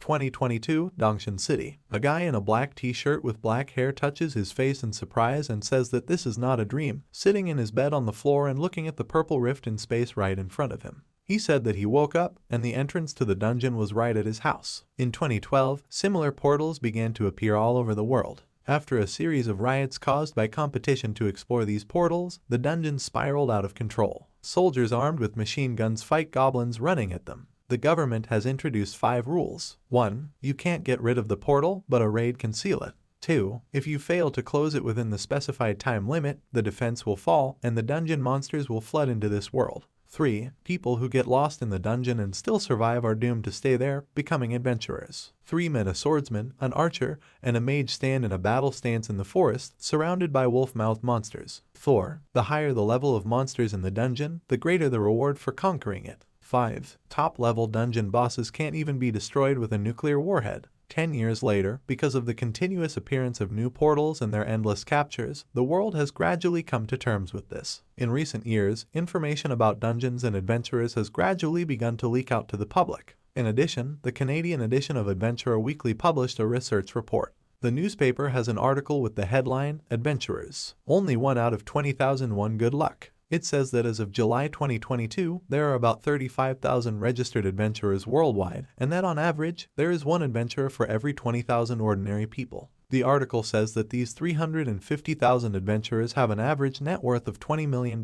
2022, Dongshan City. A guy in a black t-shirt with black hair touches his face in surprise and says that this is not a dream, sitting in his bed on the floor and looking at the purple rift in space right in front of him. He said that he woke up and the entrance to the dungeon was right at his house. In 2012, similar portals began to appear all over the world. After a series of riots caused by competition to explore these portals, the dungeon spiraled out of control. Soldiers armed with machine guns fight goblins running at them. The government has introduced 5 rules. 1. You can't get rid of the portal, but a raid can seal it. 2. If you fail to close it within the specified time limit, the defense will fall and the dungeon monsters will flood into this world. 3. People who get lost in the dungeon and still survive are doomed to stay there, becoming adventurers. 3 men, a swordsman, an archer, and a mage stand in a battle stance in the forest, surrounded by wolf-mouthed monsters. 4. The higher the level of monsters in the dungeon, the greater the reward for conquering it. 5. Top-level dungeon bosses can't even be destroyed with a nuclear warhead. 10 years later, because of the continuous appearance of new portals and their endless captures, the world has gradually come to terms with this. In recent years, information about dungeons and adventurers has gradually begun to leak out to the public. In addition, the Canadian edition of Adventurer Weekly published a research report. The newspaper has an article with the headline, "Adventurers. Only 1 out of 20,001 good luck." It says that as of July 2022, there are about 35,000 registered adventurers worldwide, and that on average, there is 1 adventurer for every 20,000 ordinary people. The article says that these 350,000 adventurers have an average net worth of $20 million.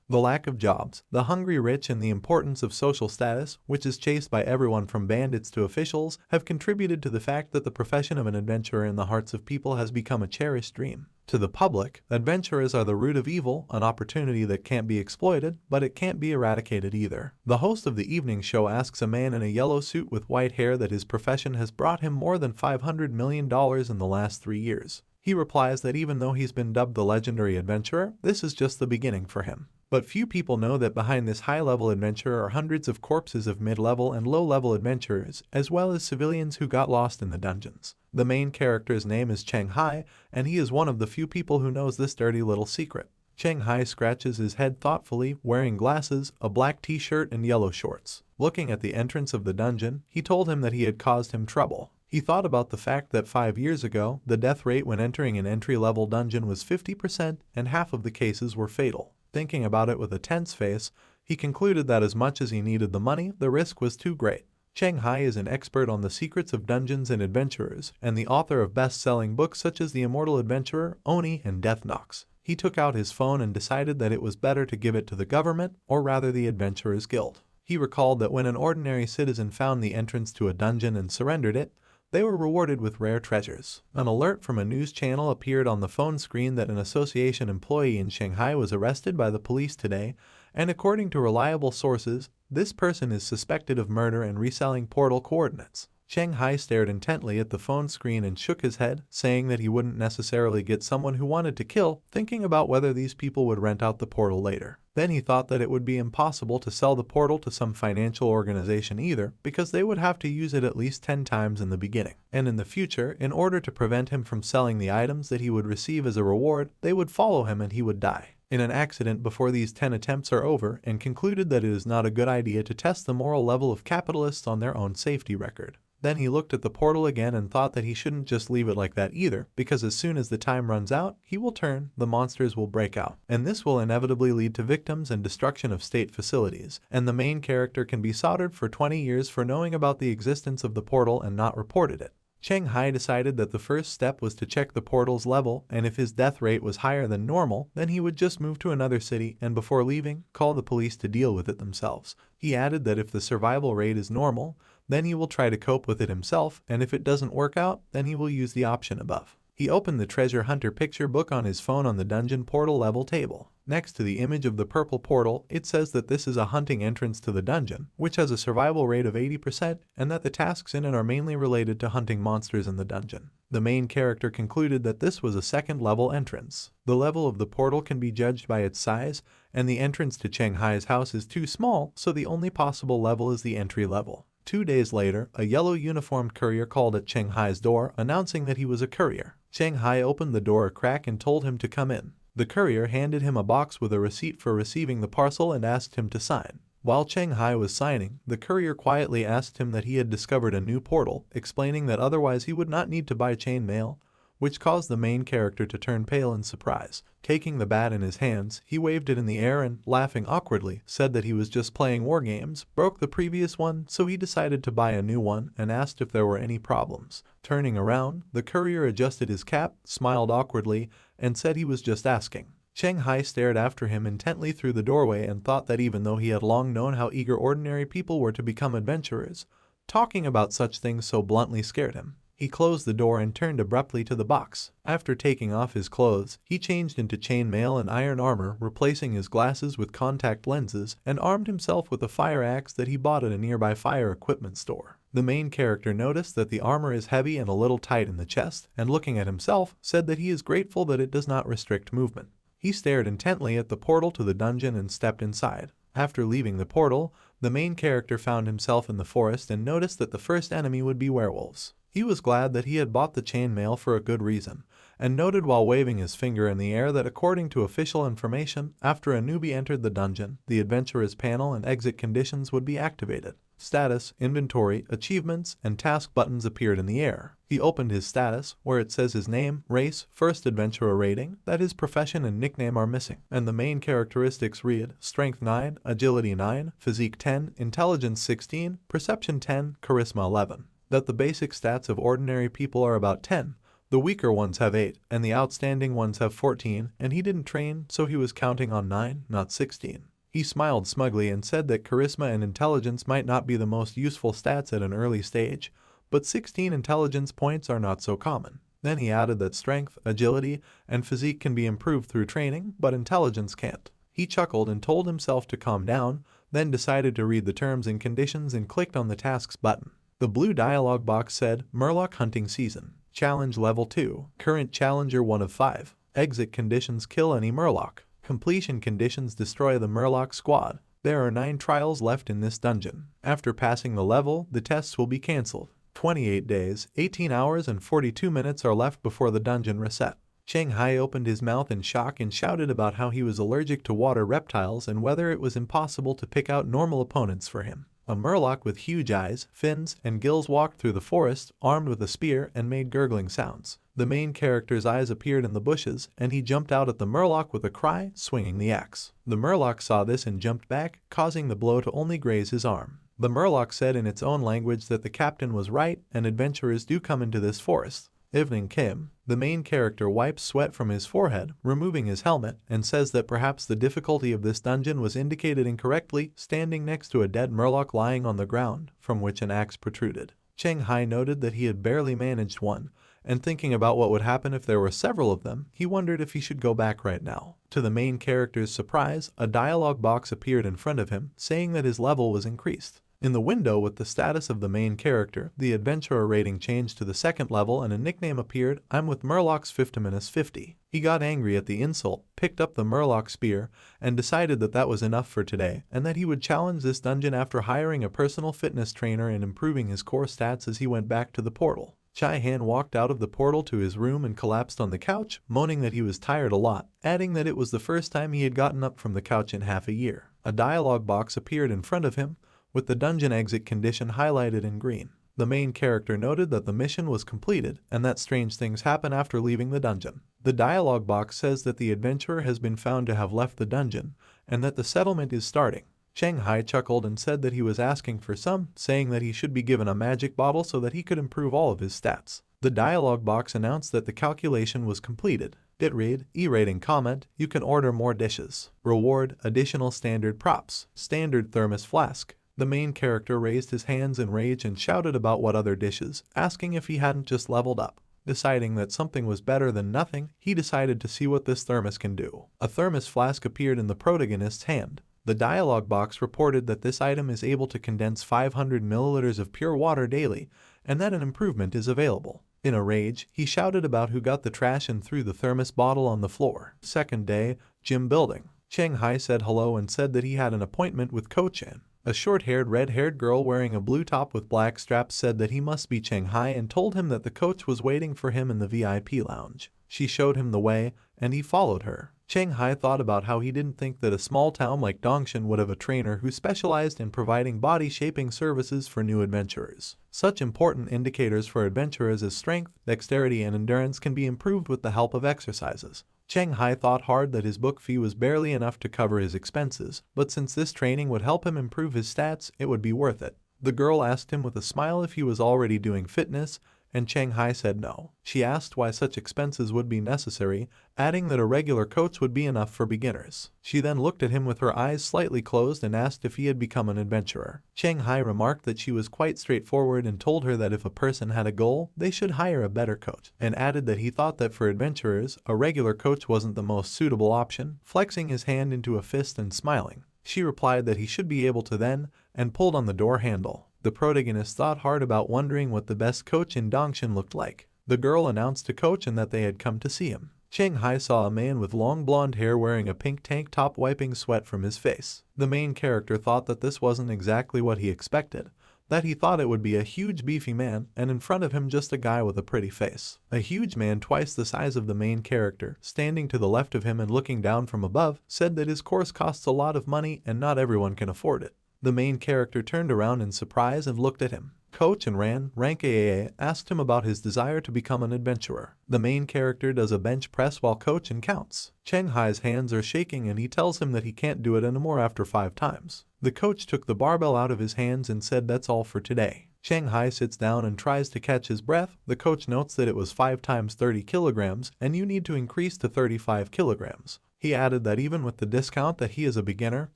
The lack of jobs, the hungry rich, and the importance of social status, which is chased by everyone from bandits to officials, have contributed to the fact that the profession of an adventurer in the hearts of people has become a cherished dream. To the public, adventurers are the root of evil, an opportunity that can't be exploited, but it can't be eradicated either. The host of the evening show asks a man in a yellow suit with white hair that his profession has brought him more than $500 million in the last 3 years. He replies that even though he's been dubbed the legendary adventurer, this is just the beginning for him. But few people know that behind this high-level adventurer are hundreds of corpses of mid-level and low-level adventurers, as well as civilians who got lost in the dungeons. The main character's name is Cheng Hai, and he is one of the few people who knows this dirty little secret. Cheng Hai scratches his head thoughtfully, wearing glasses, a black t-shirt, and yellow shorts. Looking at the entrance of the dungeon, he told him that he had caused him trouble. He thought about the fact that 5 years ago, the death rate when entering an entry-level dungeon was 50%, and half of the cases were fatal. Thinking about it with a tense face, he concluded that as much as he needed the money, the risk was too great. Cheng Hai is an expert on the secrets of dungeons and adventurers, and the author of best-selling books such as The Immortal Adventurer, Oni, and Death Knocks. He took out his phone and decided that it was better to give it to the government, or rather the Adventurers Guild. He recalled that when an ordinary citizen found the entrance to a dungeon and surrendered it, they were rewarded with rare treasures. An alert from a news channel appeared on the phone screen that an association employee in Shanghai was arrested by the police today, and according to reliable sources, this person is suspected of murder and reselling portal coordinates. Shanghai stared intently at the phone screen and shook his head, saying that he wouldn't necessarily get someone who wanted to kill, thinking about whether these people would rent out the portal later. Then he thought that it would be impossible to sell the portal to some financial organization either, because they would have to use it at least 10 times in the beginning. And in the future, in order to prevent him from selling the items that he would receive as a reward, they would follow him and he would die in an accident before these 10 attempts are over, and concluded that it is not a good idea to test the moral level of capitalists on their own safety record. Then he looked at the portal again and thought that he shouldn't just leave it like that either, because as soon as the time runs out, he will turn, the monsters will break out, and this will inevitably lead to victims and destruction of state facilities, and the main character can be soldered for 20 years for knowing about the existence of the portal and not reported it. Cheng Hai decided that the first step was to check the portal's level, and if his death rate was higher than normal, then he would just move to another city and before leaving, call the police to deal with it themselves. He added that if the survival rate is normal, then he will try to cope with it himself, and if it doesn't work out, then he will use the option above. He opened the treasure hunter picture book on his phone on the dungeon portal level table. Next to the image of the purple portal, it says that this is a hunting entrance to the dungeon, which has a survival rate of 80%, and that the tasks in it are mainly related to hunting monsters in the dungeon. The main character concluded that this was a second level entrance. The level of the portal can be judged by its size, and the entrance to Cheng Hai's house is too small, so the only possible level is the entry level. 2 days later, a yellow uniformed courier called at Cheng Hai's door, announcing that he was a courier. Cheng Hai opened the door a crack and told him to come in. The courier handed him a box with a receipt for receiving the parcel and asked him to sign. While Cheng Hai was signing, the courier quietly asked him that he had discovered a new portal, explaining that otherwise he would not need to buy chain mail, which caused the main character to turn pale in surprise. Taking the bat in his hands, he waved it in the air and, laughing awkwardly, said that he was just playing war games, broke the previous one, so he decided to buy a new one and asked if there were any problems. Turning around, the courier adjusted his cap, smiled awkwardly, and said he was just asking. Cheng Hai stared after him intently through the doorway and thought that even though he had long known how eager ordinary people were to become adventurers, talking about such things so bluntly scared him. He closed the door and turned abruptly to the box. After taking off his clothes, he changed into chain mail and iron armor, replacing his glasses with contact lenses, and armed himself with a fire axe that he bought at a nearby fire equipment store. The main character noticed that the armor is heavy and a little tight in the chest, and looking at himself, said that he is grateful that it does not restrict movement. He stared intently at the portal to the dungeon and stepped inside. After leaving the portal, the main character found himself in the forest and noticed that the first enemy would be werewolves. He was glad that he had bought the chain mail for a good reason, and noted while waving his finger in the air that according to official information, after a newbie entered the dungeon, the adventurer's panel and exit conditions would be activated. Status, inventory, achievements, and task buttons appeared in the air. He opened his status, where it says his name, race, first adventurer rating, that his profession and nickname are missing, and the main characteristics read Strength 9, Agility 9, Physique 10, Intelligence 16, Perception 10, Charisma 11. That the basic stats of ordinary people are about 10, the weaker ones have 8, and the outstanding ones have 14, and he didn't train, so he was counting on 9, not 16. He smiled smugly and said that charisma and intelligence might not be the most useful stats at an early stage, but 16 intelligence points are not so common. Then he added that strength, agility, and physique can be improved through training, but intelligence can't. He chuckled and told himself to calm down, then decided to read the terms and conditions and clicked on the tasks button. The blue dialog box said, Murloc Hunting Season. Challenge Level 2. Current Challenger 1 of 5. Exit conditions: kill any Murloc. Completion conditions: destroy the Murloc squad. There are 9 trials left in this dungeon. After passing the level, the tests will be cancelled. 28 days, 18 hours and 42 minutes are left before the dungeon reset. Cheng Hai opened his mouth in shock and shouted about how he was allergic to water reptiles and whether it was impossible to pick out normal opponents for him. A Murloc with huge eyes, fins, and gills walked through the forest, armed with a spear, and made gurgling sounds. The main character's eyes appeared in the bushes, and he jumped out at the Murloc with a cry, swinging the axe. The Murloc saw this and jumped back, causing the blow to only graze his arm. The Murloc said in its own language that the captain was right, and adventurers do come into this forest. Evening came. The main character wipes sweat from his forehead, removing his helmet, and says that perhaps the difficulty of this dungeon was indicated incorrectly, standing next to a dead Murloc lying on the ground, from which an axe protruded. Cheng Hai noted that he had barely managed one, and thinking about what would happen if there were several of them, he wondered if he should go back right now. To the main character's surprise, a dialogue box appeared in front of him, saying that his level was increased. In the window with the status of the main character, the adventurer rating changed to the 2nd level and a nickname appeared, I'm with Murloc's 50-50. He got angry at the insult, picked up the Murloc spear, and decided that that was enough for today, and that he would challenge this dungeon after hiring a personal fitness trainer and improving his core stats as he went back to the portal. Chai Han walked out of the portal to his room and collapsed on the couch, moaning that he was tired a lot, adding that it was the first time he had gotten up from the couch in half a year. A dialogue box appeared in front of him, with the dungeon exit condition highlighted in green. The main character noted that the mission was completed and that strange things happen after leaving the dungeon. The dialogue box says that the adventurer has been found to have left the dungeon and that the settlement is starting. Cheng Hai chuckled and said that he was asking for some, saying that he should be given a magic bottle so that he could improve all of his stats. The dialogue box announced that the calculation was completed. It read, E-rating comment, you can order more dishes. Reward, additional standard props, standard thermos flask. The main character raised his hands in rage and shouted about what other dishes, asking if he hadn't just leveled up. Deciding that something was better than nothing, he decided to see what this thermos can do. A thermos flask appeared in the protagonist's hand. The dialogue box reported that this item is able to condense 500 milliliters of pure water daily, and that an improvement is available. In a rage, he shouted about who got the trash and threw the thermos bottle on the floor. Second day, gym building. Cheng Hai said hello and said that he had an appointment with Ko-chan. A short-haired, red-haired girl wearing a blue top with black straps said that he must be Cheng Hai and told him that the coach was waiting for him in the VIP lounge. She showed him the way, and he followed her. Cheng Hai thought about how he didn't think that a small town like Dongshan would have a trainer who specialized in providing body-shaping services for new adventurers. Such important indicators for adventurers as strength, dexterity, and endurance can be improved with the help of exercises. Cheng Hai thought hard that his book fee was barely enough to cover his expenses, but since this training would help him improve his stats, it would be worth it. The girl asked him with a smile if he was already doing fitness, and Cheng Hai said no. She asked why such expenses would be necessary, adding that a regular coach would be enough for beginners. She then looked at him with her eyes slightly closed and asked if he had become an adventurer. Cheng Hai remarked that she was quite straightforward and told her that if a person had a goal, they should hire a better coach, and added that he thought that for adventurers, a regular coach wasn't the most suitable option, flexing his hand into a fist and smiling. She replied that he should be able to then, and pulled on the door handle. The protagonist thought hard about wondering what the best coach in Dongshan looked like. The girl announced to coach and that they had come to see him. Cheng Hai saw a man with long blonde hair wearing a pink tank top wiping sweat from his face. The main character thought that this wasn't exactly what he expected, that he thought it would be a huge beefy man, and in front of him just a guy with a pretty face. A huge man twice the size of the main character, standing to the left of him and looking down from above, said that his course costs a lot of money and not everyone can afford it. The main character turned around in surprise and looked at him. Coach and rank AAA asked him about his desire to become an adventurer. The main character does a bench press while coach and counts. Cheng Hai's hands are shaking and he tells him that he can't do it anymore after 5 times. The coach took the barbell out of his hands and said that's all for today. Cheng Hai sits down and tries to catch his breath. The coach notes that it was 5 times 30 kilograms and you need to increase to 35 kilograms. He added that even with the discount that he is a beginner,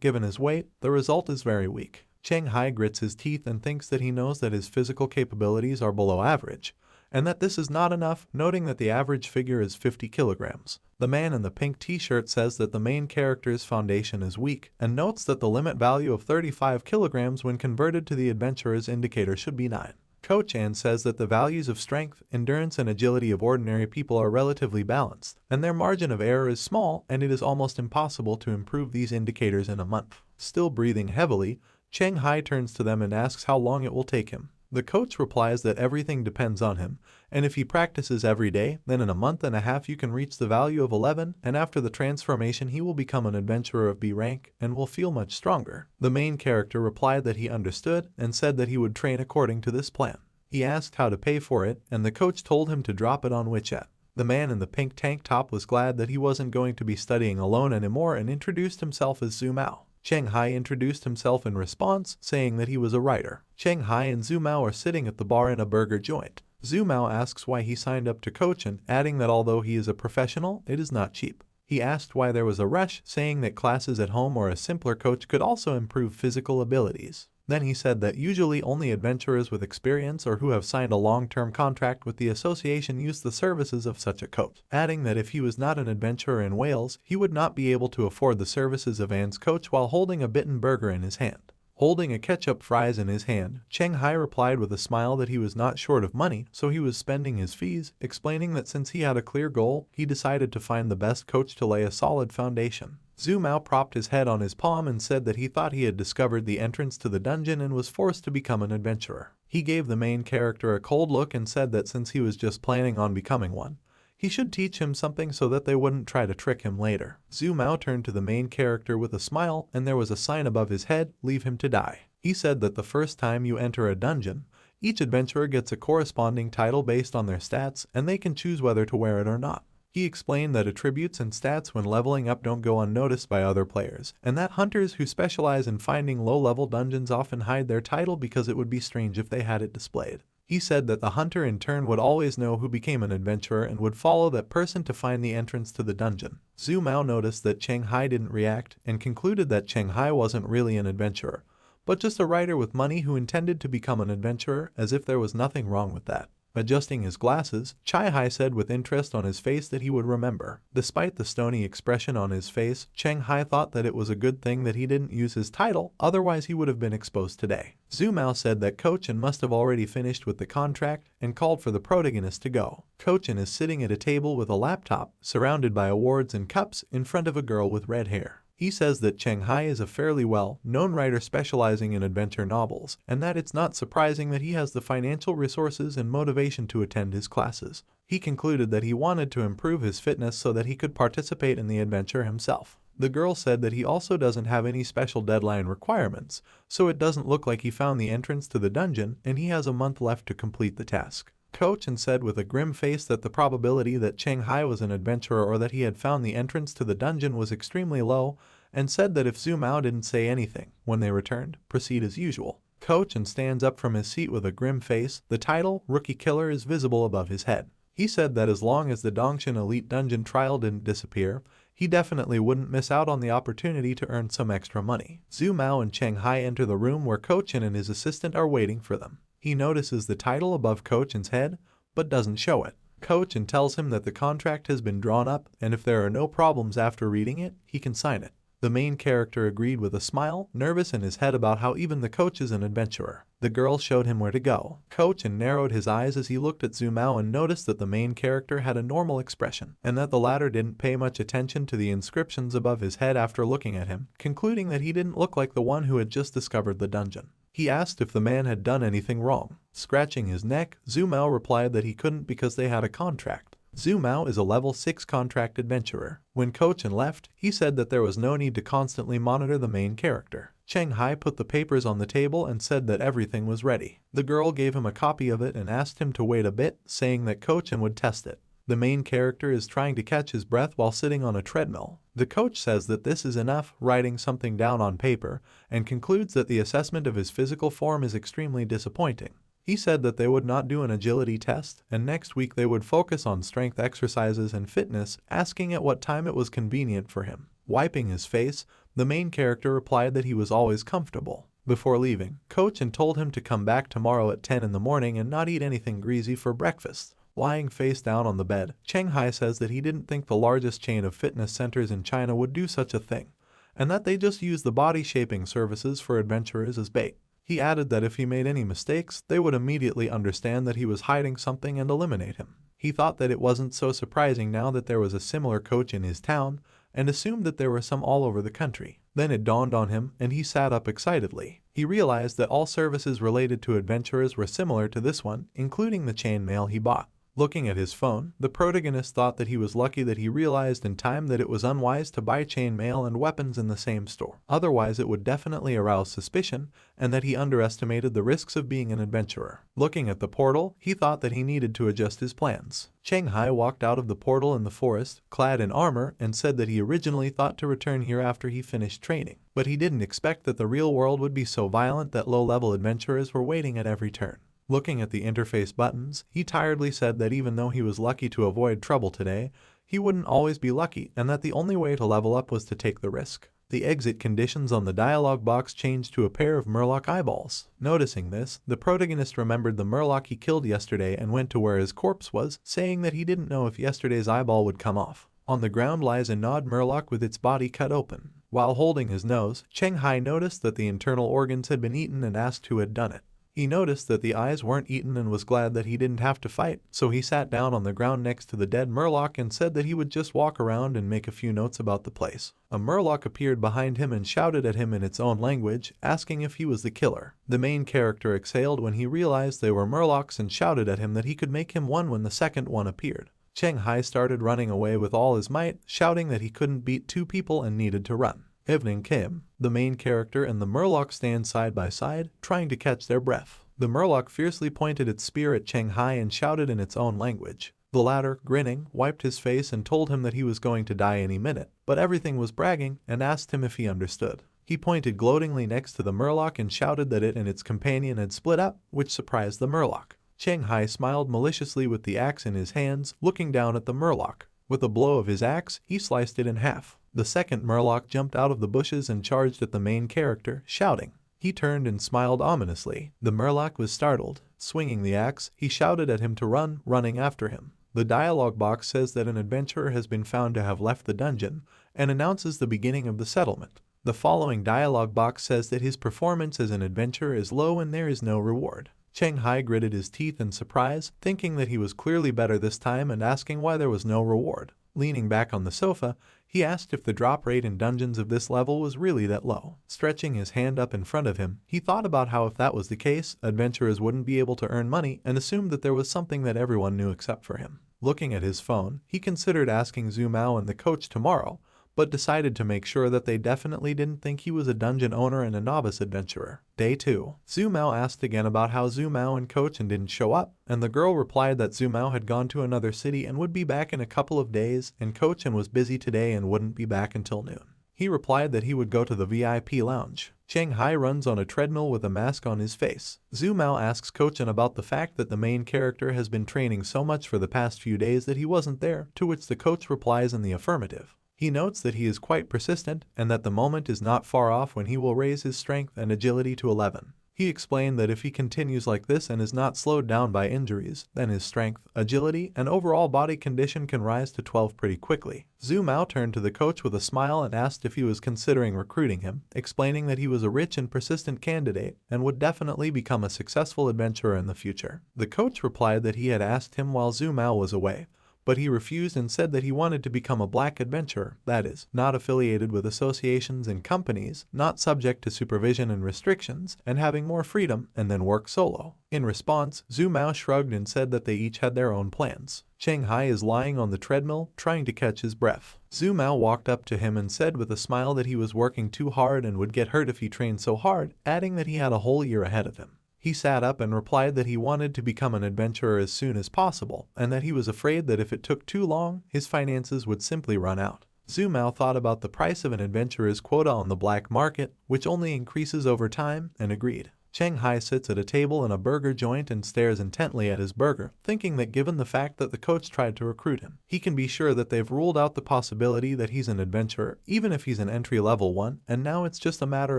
given his weight, the result is very weak. Cheng Hai grits his teeth and thinks that he knows that his physical capabilities are below average, and that this is not enough, noting that the average figure is 50 kilograms. The man in the pink t-shirt says that the main character's foundation is weak, and notes that the limit value of 35 kilograms when converted to the adventurer's indicator should be 9. Coach An says that the values of strength, endurance, and agility of ordinary people are relatively balanced, and their margin of error is small, and it is almost impossible to improve these indicators in a month. Still breathing heavily, Cheng Hai turns to them and asks how long it will take him. The coach replies that everything depends on him, and if he practices every day, then in a month and a half you can reach the value of 11, and after the transformation he will become an adventurer of B rank and will feel much stronger. The main character replied that he understood and said that he would train according to this plan. He asked how to pay for it, and the coach told him to drop it on WeChat. The man in the pink tank top was glad that he wasn't going to be studying alone anymore and introduced himself as Zhu Mao. Cheng Hai introduced himself in response, saying that he was a writer. Cheng Hai and Zhu Mao are sitting at the bar in a burger joint. Zhu Mao asks why he signed up to coach and adding that although he is a professional, it is not cheap. He asked why there was a rush, saying that classes at home or a simpler coach could also improve physical abilities. Then he said that usually only adventurers with experience or who have signed a long-term contract with the association use the services of such a coach, adding that if he was not an adventurer in Wales, he would not be able to afford the services of Anne's coach while holding a bitten burger in his hand. Holding a ketchup fries in his hand, Cheng Hai replied with a smile that he was not short of money, so he was spending his fees, explaining that since he had a clear goal, he decided to find the best coach to lay a solid foundation. Zhu Mao propped his head on his palm and said that he thought he had discovered the entrance to the dungeon and was forced to become an adventurer. He gave the main character a cold look and said that since he was just planning on becoming one, he should teach him something so that they wouldn't try to trick him later. Zhu Mao turned to the main character with a smile and there was a sign above his head, "Leave him to die." He said that the first time you enter a dungeon, each adventurer gets a corresponding title based on their stats and they can choose whether to wear it or not. He explained that attributes and stats when leveling up don't go unnoticed by other players, and that hunters who specialize in finding low-level dungeons often hide their title because it would be strange if they had it displayed. He said that the hunter in turn would always know who became an adventurer and would follow that person to find the entrance to the dungeon. Zhu Mao noticed that Cheng Hai didn't react and concluded that Cheng Hai wasn't really an adventurer, but just a writer with money who intended to become an adventurer, as if there was nothing wrong with that. Adjusting his glasses, Chai Hai said with interest on his face that he would remember. Despite the stony expression on his face, Cheng Hai thought that it was a good thing that he didn't use his title, otherwise he would have been exposed today. Zhu Mao said that Kochen must have already finished with the contract and called for the protagonist to go. Kochen is sitting at a table with a laptop, surrounded by awards and cups, in front of a girl with red hair. He says that Cheng Hai is a fairly well-known writer specializing in adventure novels, and that it's not surprising that he has the financial resources and motivation to attend his classes. He concluded that he wanted to improve his fitness so that he could participate in the adventure himself. The girl said that he also doesn't have any special deadline requirements, so it doesn't look like he found the entrance to the dungeon and he has a month left to complete the task. Coach said with a grim face that the probability that Cheng Hai was an adventurer or that he had found the entrance to the dungeon was extremely low, and said that if Zhu Mao didn't say anything when they returned, proceed as usual. Coach stands up from his seat with a grim face. The title, Rookie Killer, is visible above his head. He said that as long as the Dongshan Elite Dungeon trial didn't disappear, he definitely wouldn't miss out on the opportunity to earn some extra money. Zhu Mao and Cheng Hai enter the room where Cochin and his assistant are waiting for them. He notices the title above Cochin's head, but doesn't show it. Cochin tells him that the contract has been drawn up, and if there are no problems after reading it, he can sign it. The main character agreed with a smile, nervous in his head about how even the coach is an adventurer. The girl showed him where to go. Cochin narrowed his eyes as he looked at Zhu Mao and noticed that the main character had a normal expression, and that the latter didn't pay much attention to the inscriptions above his head after looking at him, concluding that he didn't look like the one who had just discovered the dungeon. He asked if the man had done anything wrong. Scratching his neck, Zhu Mao replied that he couldn't because they had a contract. Zhu Mao is a level 6 contract adventurer. When Cochin left, he said that there was no need to constantly monitor the main character. Cheng Hai put the papers on the table and said that everything was ready. The girl gave him a copy of it and asked him to wait a bit, saying that Cochin would test it. The main character is trying to catch his breath while sitting on a treadmill. The coach says that this is enough, writing something down on paper, and concludes that the assessment of his physical form is extremely disappointing. He said that they would not do an agility test, and next week they would focus on strength exercises and fitness, asking at what time it was convenient for him. Wiping his face, the main character replied that he was always comfortable. Before leaving, Cochin told him to come back tomorrow at 10 in the morning and not eat anything greasy for breakfast. Lying face down on the bed, Cheng Hai says that he didn't think the largest chain of fitness centers in China would do such a thing, and that they just use the body shaping services for adventurers as bait. He added that if he made any mistakes, they would immediately understand that he was hiding something and eliminate him. He thought that it wasn't so surprising now that there was a similar coach in his town, and assumed that there were some all over the country. Then it dawned on him, and he sat up excitedly. He realized that all services related to adventurers were similar to this one, including the chain mail he bought. Looking at his phone, the protagonist thought that he was lucky that he realized in time that it was unwise to buy chain mail and weapons in the same store. Otherwise, it would definitely arouse suspicion, and that he underestimated the risks of being an adventurer. Looking at the portal, he thought that he needed to adjust his plans. Cheng Hai walked out of the portal in the forest, clad in armor, and said that he originally thought to return here after he finished training. But he didn't expect that the real world would be so violent that low-level adventurers were waiting at every turn. Looking at the interface buttons, he tiredly said that even though he was lucky to avoid trouble today, he wouldn't always be lucky, and that the only way to level up was to take the risk. The exit conditions on the dialog box changed to a pair of murloc eyeballs. Noticing this, the protagonist remembered the murloc he killed yesterday and went to where his corpse was, saying that he didn't know if yesterday's eyeball would come off. On the ground lies a gnawed murloc with its body cut open. While holding his nose, Cheng Hai noticed that the internal organs had been eaten and asked who had done it. He noticed that the eyes weren't eaten and was glad that he didn't have to fight, so he sat down on the ground next to the dead murloc and said that he would just walk around and make a few notes about the place. A murloc appeared behind him and shouted at him in its own language, asking if he was the killer. The main character exhaled when he realized they were murlocs and shouted at him that he could make him one when the second one appeared. Cheng Hai started running away with all his might, shouting that he couldn't beat two people and needed to run. Evening came. The main character and the murloc stand side by side, trying to catch their breath. The murloc fiercely pointed its spear at Cheng Hai and shouted in its own language. The latter, grinning, wiped his face and told him that he was going to die any minute, but everything was bragging and asked him if he understood. He pointed gloatingly next to the murloc and shouted that it and its companion had split up, which surprised the murloc. Cheng Hai smiled maliciously with the axe in his hands, looking down at the murloc. With a blow of his axe, he sliced it in half. The second murloc jumped out of the bushes and charged at the main character, shouting. He turned and smiled ominously. The murloc was startled. Swinging the axe, he shouted at him to run, running after him. The dialogue box says that an adventurer has been found to have left the dungeon, and announces the beginning of the settlement. The following dialogue box says that his performance as an adventurer is low and there is no reward. Cheng Hai gritted his teeth in surprise, thinking that he was clearly better this time and asking why there was no reward. Leaning back on the sofa, he asked if the drop rate in dungeons of this level was really that low. Stretching his hand up in front of him, he thought about how if that was the case, adventurers wouldn't be able to earn money and assumed that there was something that everyone knew except for him. Looking at his phone, he considered asking Zhu Mao and the coach tomorrow, but decided to make sure that they definitely didn't think he was a dungeon owner and a novice adventurer. Day 2. Zhu Mao asked again about how Zhu Mao and coach didn't show up, and the girl replied that Zhu Mao had gone to another city and would be back in a couple of days, and coach was busy today and wouldn't be back until noon. He replied that he would go to the VIP lounge. Cheng Hai runs on a treadmill with a mask on his face. Zhu Mao asks Kochan about the fact that the main character has been training so much for the past few days that he wasn't there, to which the coach replies in the affirmative. He notes that he is quite persistent and that the moment is not far off when he will raise his strength and agility to 11. He explained that if he continues like this and is not slowed down by injuries, then his strength, agility, and overall body condition can rise to 12 pretty quickly. Zhu Mao turned to the coach with a smile and asked if he was considering recruiting him, explaining that he was a rich and persistent candidate and would definitely become a successful adventurer in the future. The coach replied that he had asked him while Zhu Mao was away, but he refused and said that he wanted to become a black adventurer, that is, not affiliated with associations and companies, not subject to supervision and restrictions, and having more freedom, and then work solo. In response, Zhu Mao shrugged and said that they each had their own plans. Cheng Hai is lying on the treadmill, trying to catch his breath. Zhu Mao walked up to him and said with a smile that he was working too hard and would get hurt if he trained so hard, adding that he had a whole year ahead of him. He sat up and replied that he wanted to become an adventurer as soon as possible, and that he was afraid that if it took too long, his finances would simply run out. Zhu Mao thought about the price of an adventurer's quota on the black market, which only increases over time, and agreed. Cheng Hai sits at a table in a burger joint and stares intently at his burger, thinking that given the fact that the coach tried to recruit him, he can be sure that they've ruled out the possibility that he's an adventurer, even if he's an entry-level one, and now it's just a matter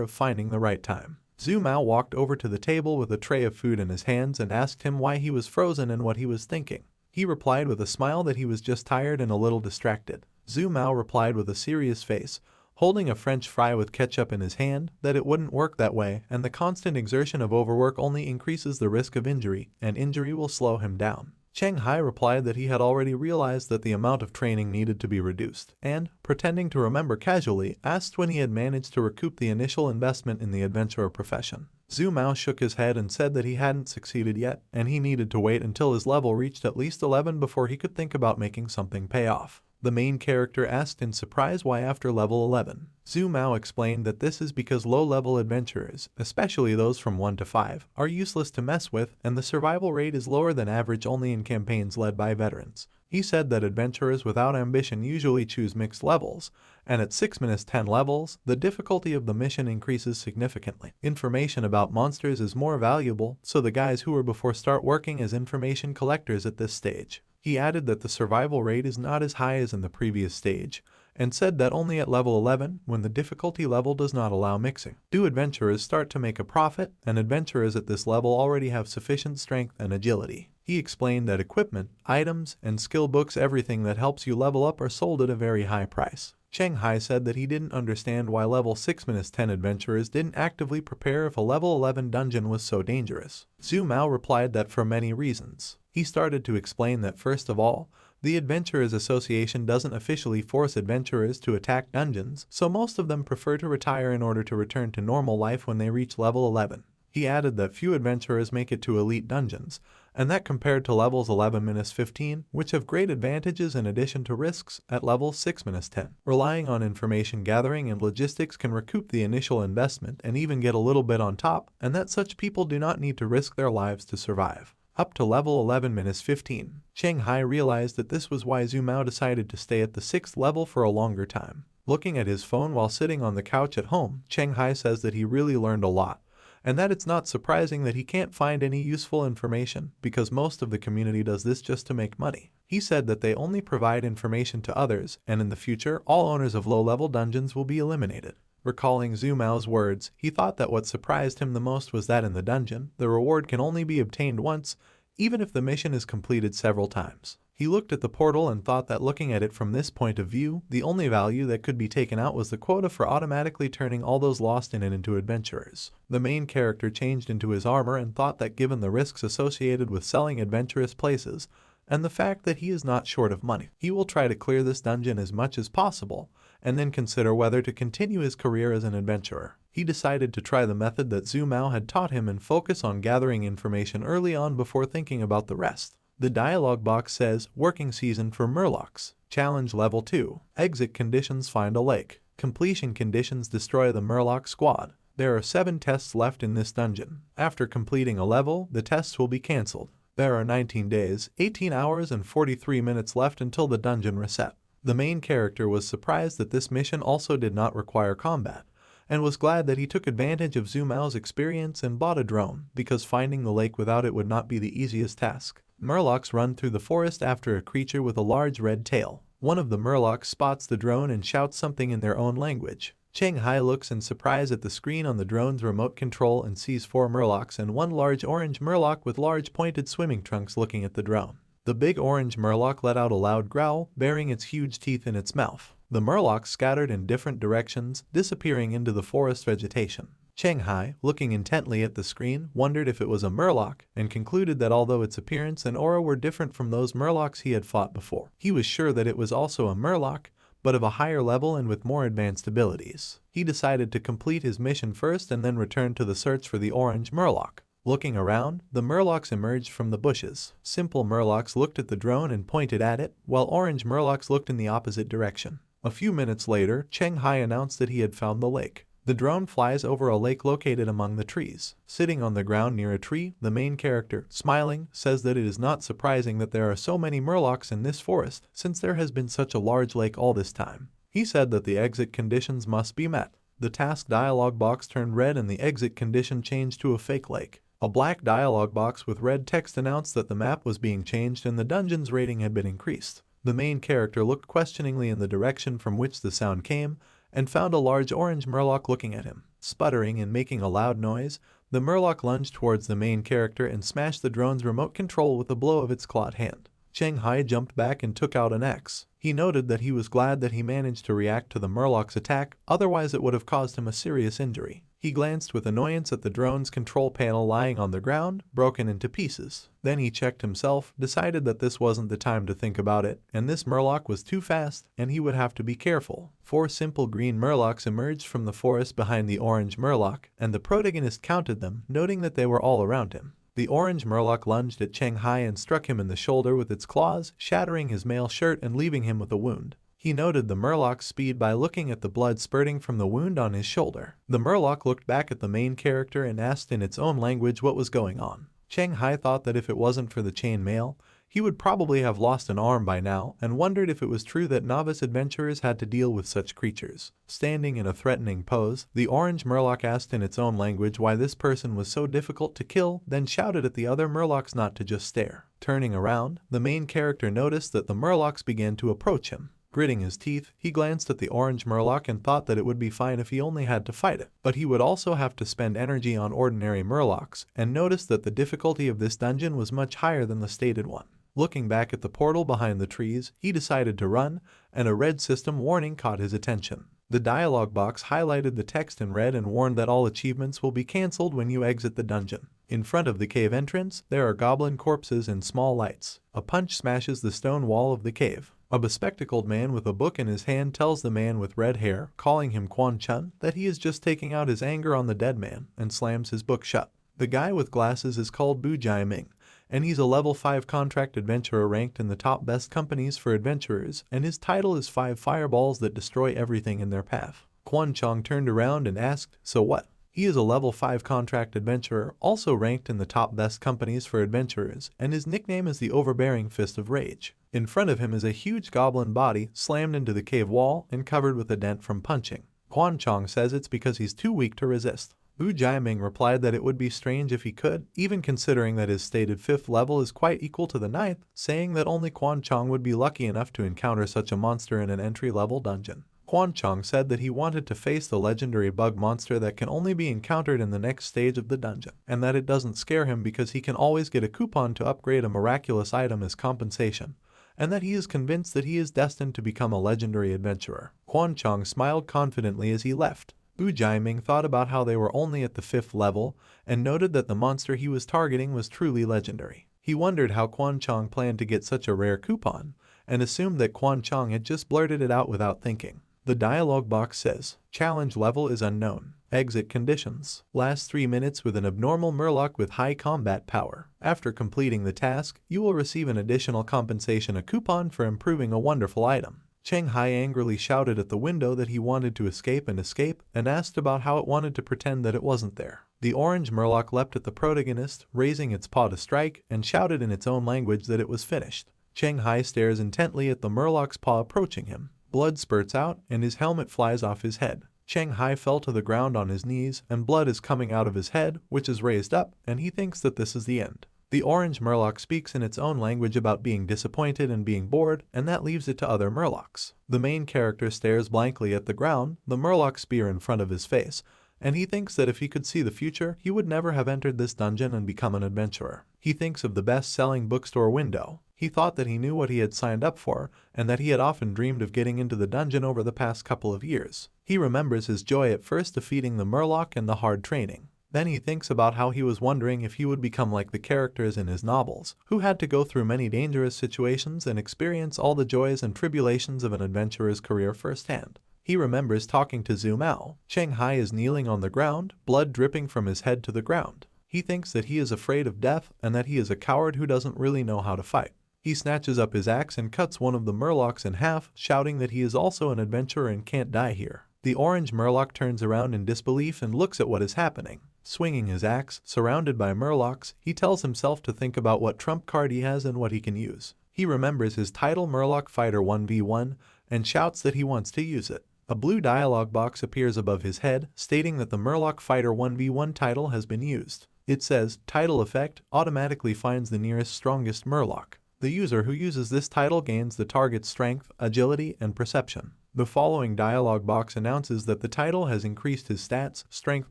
of finding the right time. Zhu Mao walked over to the table with a tray of food in his hands and asked him why he was frozen and what he was thinking. He replied with a smile that he was just tired and a little distracted. Zhu Mao replied with a serious face, holding a French fry with ketchup in his hand, that it wouldn't work that way and the constant exertion of overwork only increases the risk of injury, and injury will slow him down. Cheng Hai replied that he had already realized that the amount of training needed to be reduced, and, pretending to remember casually, asked when he had managed to recoup the initial investment in the adventurer profession. Zhu Mao shook his head and said that he hadn't succeeded yet, and he needed to wait until his level reached at least 11 before he could think about making something pay off. The main character asked in surprise why after level 11. Zhu Mao explained that this is because low-level adventurers, especially those from 1 to 5, are useless to mess with, and the survival rate is lower than average only in campaigns led by veterans. He said that adventurers without ambition usually choose mixed levels, and at 6-10 levels, the difficulty of the mission increases significantly. Information about monsters is more valuable, so the guys who are before start working as information collectors at this stage. He added that the survival rate is not as high as in the previous stage, and said that only at level 11, when the difficulty level does not allow mixing, do adventurers start to make a profit, and adventurers at this level already have sufficient strength and agility. He explained that equipment, items, and skill books, everything that helps you level up, are sold at a very high price. Cheng Hai said that he didn't understand why level 6-10 adventurers didn't actively prepare if a level 11 dungeon was so dangerous. Zhu Mao replied that for many reasons. He started to explain that first of all, the Adventurers Association doesn't officially force adventurers to attack dungeons, so most of them prefer to retire in order to return to normal life when they reach level 11. He added that few adventurers make it to elite dungeons, and that compared to levels 11-15, which have great advantages in addition to risks, at level 6-10, relying on information gathering and logistics can recoup the initial investment and even get a little bit on top, and that such people do not need to risk their lives to survive. Up to level 11-15, Cheng Hai realized that this was why Zhu Mao decided to stay at the 6th level for a longer time. Looking at his phone while sitting on the couch at home, Cheng Hai says that he really learned a lot, and that it's not surprising that he can't find any useful information because most of the community does this just to make money. He said that they only provide information to others, and in the future, all owners of low-level dungeons will be eliminated. Recalling Zhu Mao's words, he thought that what surprised him the most was that in the dungeon, the reward can only be obtained once, even if the mission is completed several times. He looked at the portal and thought that looking at it from this point of view, the only value that could be taken out was the quota for automatically turning all those lost in it into adventurers. The main character changed into his armor and thought that given the risks associated with selling adventurous places, and the fact that he is not short of money. He will try to clear this dungeon as much as possible, and then consider whether to continue his career as an adventurer. He decided to try the method that Zhu Mao had taught him and focus on gathering information early on before thinking about the rest. The dialogue box says, Working Season for Murlocs. Challenge Level 2. Exit conditions: find a lake. Completion conditions: destroy the Murloc squad. There are 7 tests left in this dungeon. After completing a level, the tests will be cancelled. There are 19 days, 18 hours and 43 minutes left until the dungeon reset. The main character was surprised that this mission also did not require combat, and was glad that he took advantage of Zhu Mao's experience and bought a drone, because finding the lake without it would not be the easiest task. Murlocs run through the forest after a creature with a large red tail. One of the Murlocs spots the drone and shouts something in their own language. Cheng Hai looks in surprise at the screen on the drone's remote control and sees 4 Murlocs and one large orange Murloc with large pointed swimming trunks looking at the drone. The big orange Murloc let out a loud growl, baring its huge teeth in its mouth. The Murlocs scattered in different directions, disappearing into the forest vegetation. Cheng Hai, looking intently at the screen, wondered if it was a Murloc, and concluded that although its appearance and aura were different from those Murlocs he had fought before, he was sure that it was also a Murloc, but of a higher level and with more advanced abilities. He decided to complete his mission first and then return to the search for the orange Murloc. Looking around, the Murlocs emerged from the bushes. Simple Murlocs looked at the drone and pointed at it, while orange Murlocs looked in the opposite direction. A few minutes later, Cheng Hai announced that he had found the lake. The drone flies over a lake located among the trees. Sitting on the ground near a tree, the main character, smiling, says that it is not surprising that there are so many Murlocs in this forest, since there has been such a large lake all this time. He said that the exit conditions must be met. The task dialog box turned red and the exit condition changed to a fake lake. A black dialog box with red text announced that the map was being changed and the dungeon's rating had been increased. The main character looked questioningly in the direction from which the sound came, and found a large orange Murloc looking at him. Sputtering and making a loud noise, the Murloc lunged towards the main character and smashed the drone's remote control with a blow of its clawed hand. Cheng Hai jumped back and took out an axe. He noted that he was glad that he managed to react to the Murloc's attack, otherwise it would have caused him a serious injury. He glanced with annoyance at the drone's control panel lying on the ground, broken into pieces. Then he checked himself, decided that this wasn't the time to think about it, and this Murloc was too fast, and he would have to be careful. 4 simple green Murlocs emerged from the forest behind the orange Murloc, and the protagonist counted them, noting that they were all around him. The orange Murloc lunged at Cheng Hai and struck him in the shoulder with its claws, shattering his mail shirt and leaving him with a wound. He noted the Murloc's speed by looking at the blood spurting from the wound on his shoulder. The Murloc looked back at the main character and asked in its own language what was going on. Cheng Hai thought that if it wasn't for the chain mail, he would probably have lost an arm by now, and wondered if it was true that novice adventurers had to deal with such creatures. Standing in a threatening pose, the orange Murloc asked in its own language why this person was so difficult to kill, then shouted at the other Murlocs not to just stare. Turning around, the main character noticed that the Murlocs began to approach him. Gritting his teeth, he glanced at the orange Murloc and thought that it would be fine if he only had to fight it. But he would also have to spend energy on ordinary Murlocs, and noticed that the difficulty of this dungeon was much higher than the stated one. Looking back at the portal behind the trees, he decided to run, and a red system warning caught his attention. The dialog box highlighted the text in red and warned that all achievements will be cancelled when you exit the dungeon. In front of the cave entrance, there are goblin corpses and small lights. A punch smashes the stone wall of the cave. A bespectacled man with a book in his hand tells the man with red hair, calling him Quan Chun, that he is just taking out his anger on the dead man, and slams his book shut. The guy with glasses is called Bu Jiaming, and he's a level 5 contract adventurer ranked in the top best companies for adventurers, and his title is 5 fireballs that destroy everything in their path. Quan Chong turned around and asked, "So what?" He is a level 5 contract adventurer, also ranked in the top best companies for adventurers, and his nickname is the Overbearing Fist of Rage. In front of him is a huge goblin body slammed into the cave wall and covered with a dent from punching. Quan Chong says it's because he's too weak to resist. Bu Jiaming replied that it would be strange if he could, even considering that his stated 5th level is quite equal to the 9th, saying that only Quan Chong would be lucky enough to encounter such a monster in an entry-level dungeon. Quan Chong said that he wanted to face the legendary bug monster that can only be encountered in the next stage of the dungeon, and that it doesn't scare him because he can always get a coupon to upgrade a miraculous item as compensation, and that he is convinced that he is destined to become a legendary adventurer. Quan Chong smiled confidently as he left. Bu Jiaming thought about how they were only at the 5th level, and noted that the monster he was targeting was truly legendary. He wondered how Quan Chong planned to get such a rare coupon, and assumed that Quan Chong had just blurted it out without thinking. The dialogue box says, "Challenge level is unknown. Exit conditions. Last 3 minutes with an abnormal murloc with high combat power. After completing the task, you will receive an additional compensation, a coupon for improving a wonderful item." Cheng Hai angrily shouted at the window that he wanted to escape, and asked about how it wanted to pretend that it wasn't there. The orange murloc leapt at the protagonist, raising its paw to strike, and shouted in its own language that it was finished. Cheng Hai stares intently at the murloc's paw approaching him. Blood spurts out, and his helmet flies off his head. Cheng Hai fell to the ground on his knees, and blood is coming out of his head, which is raised up, and he thinks that this is the end. The orange murloc speaks in its own language about being disappointed and being bored, and that leaves it to other murlocs. The main character stares blankly at the ground, the murloc spear in front of his face, and he thinks that if he could see the future, he would never have entered this dungeon and become an adventurer. He thinks of the best-selling bookstore window. He thought that he knew what he had signed up for, and that he had often dreamed of getting into the dungeon over the past couple of years. He remembers his joy at first defeating the murloc and the hard training. Then he thinks about how he was wondering if he would become like the characters in his novels, who had to go through many dangerous situations and experience all the joys and tribulations of an adventurer's career firsthand. He remembers talking to Zhu Mao. Cheng Hai is kneeling on the ground, blood dripping from his head to the ground. He thinks that he is afraid of death and that he is a coward who doesn't really know how to fight. He snatches up his axe and cuts one of the murlocs in half, shouting that he is also an adventurer and can't die here. The orange murloc turns around in disbelief and looks at what is happening. Swinging his axe, surrounded by murlocs, he tells himself to think about what trump card he has and what he can use. He remembers his title, Murloc Fighter 1v1, and shouts that he wants to use it. A blue dialogue box appears above his head, stating that the Murloc Fighter 1v1 title has been used. It says, "Title effect automatically finds the nearest strongest murloc. The user who uses this title gains the target's strength, agility, and perception." The following dialogue box announces that the title has increased his stats, strength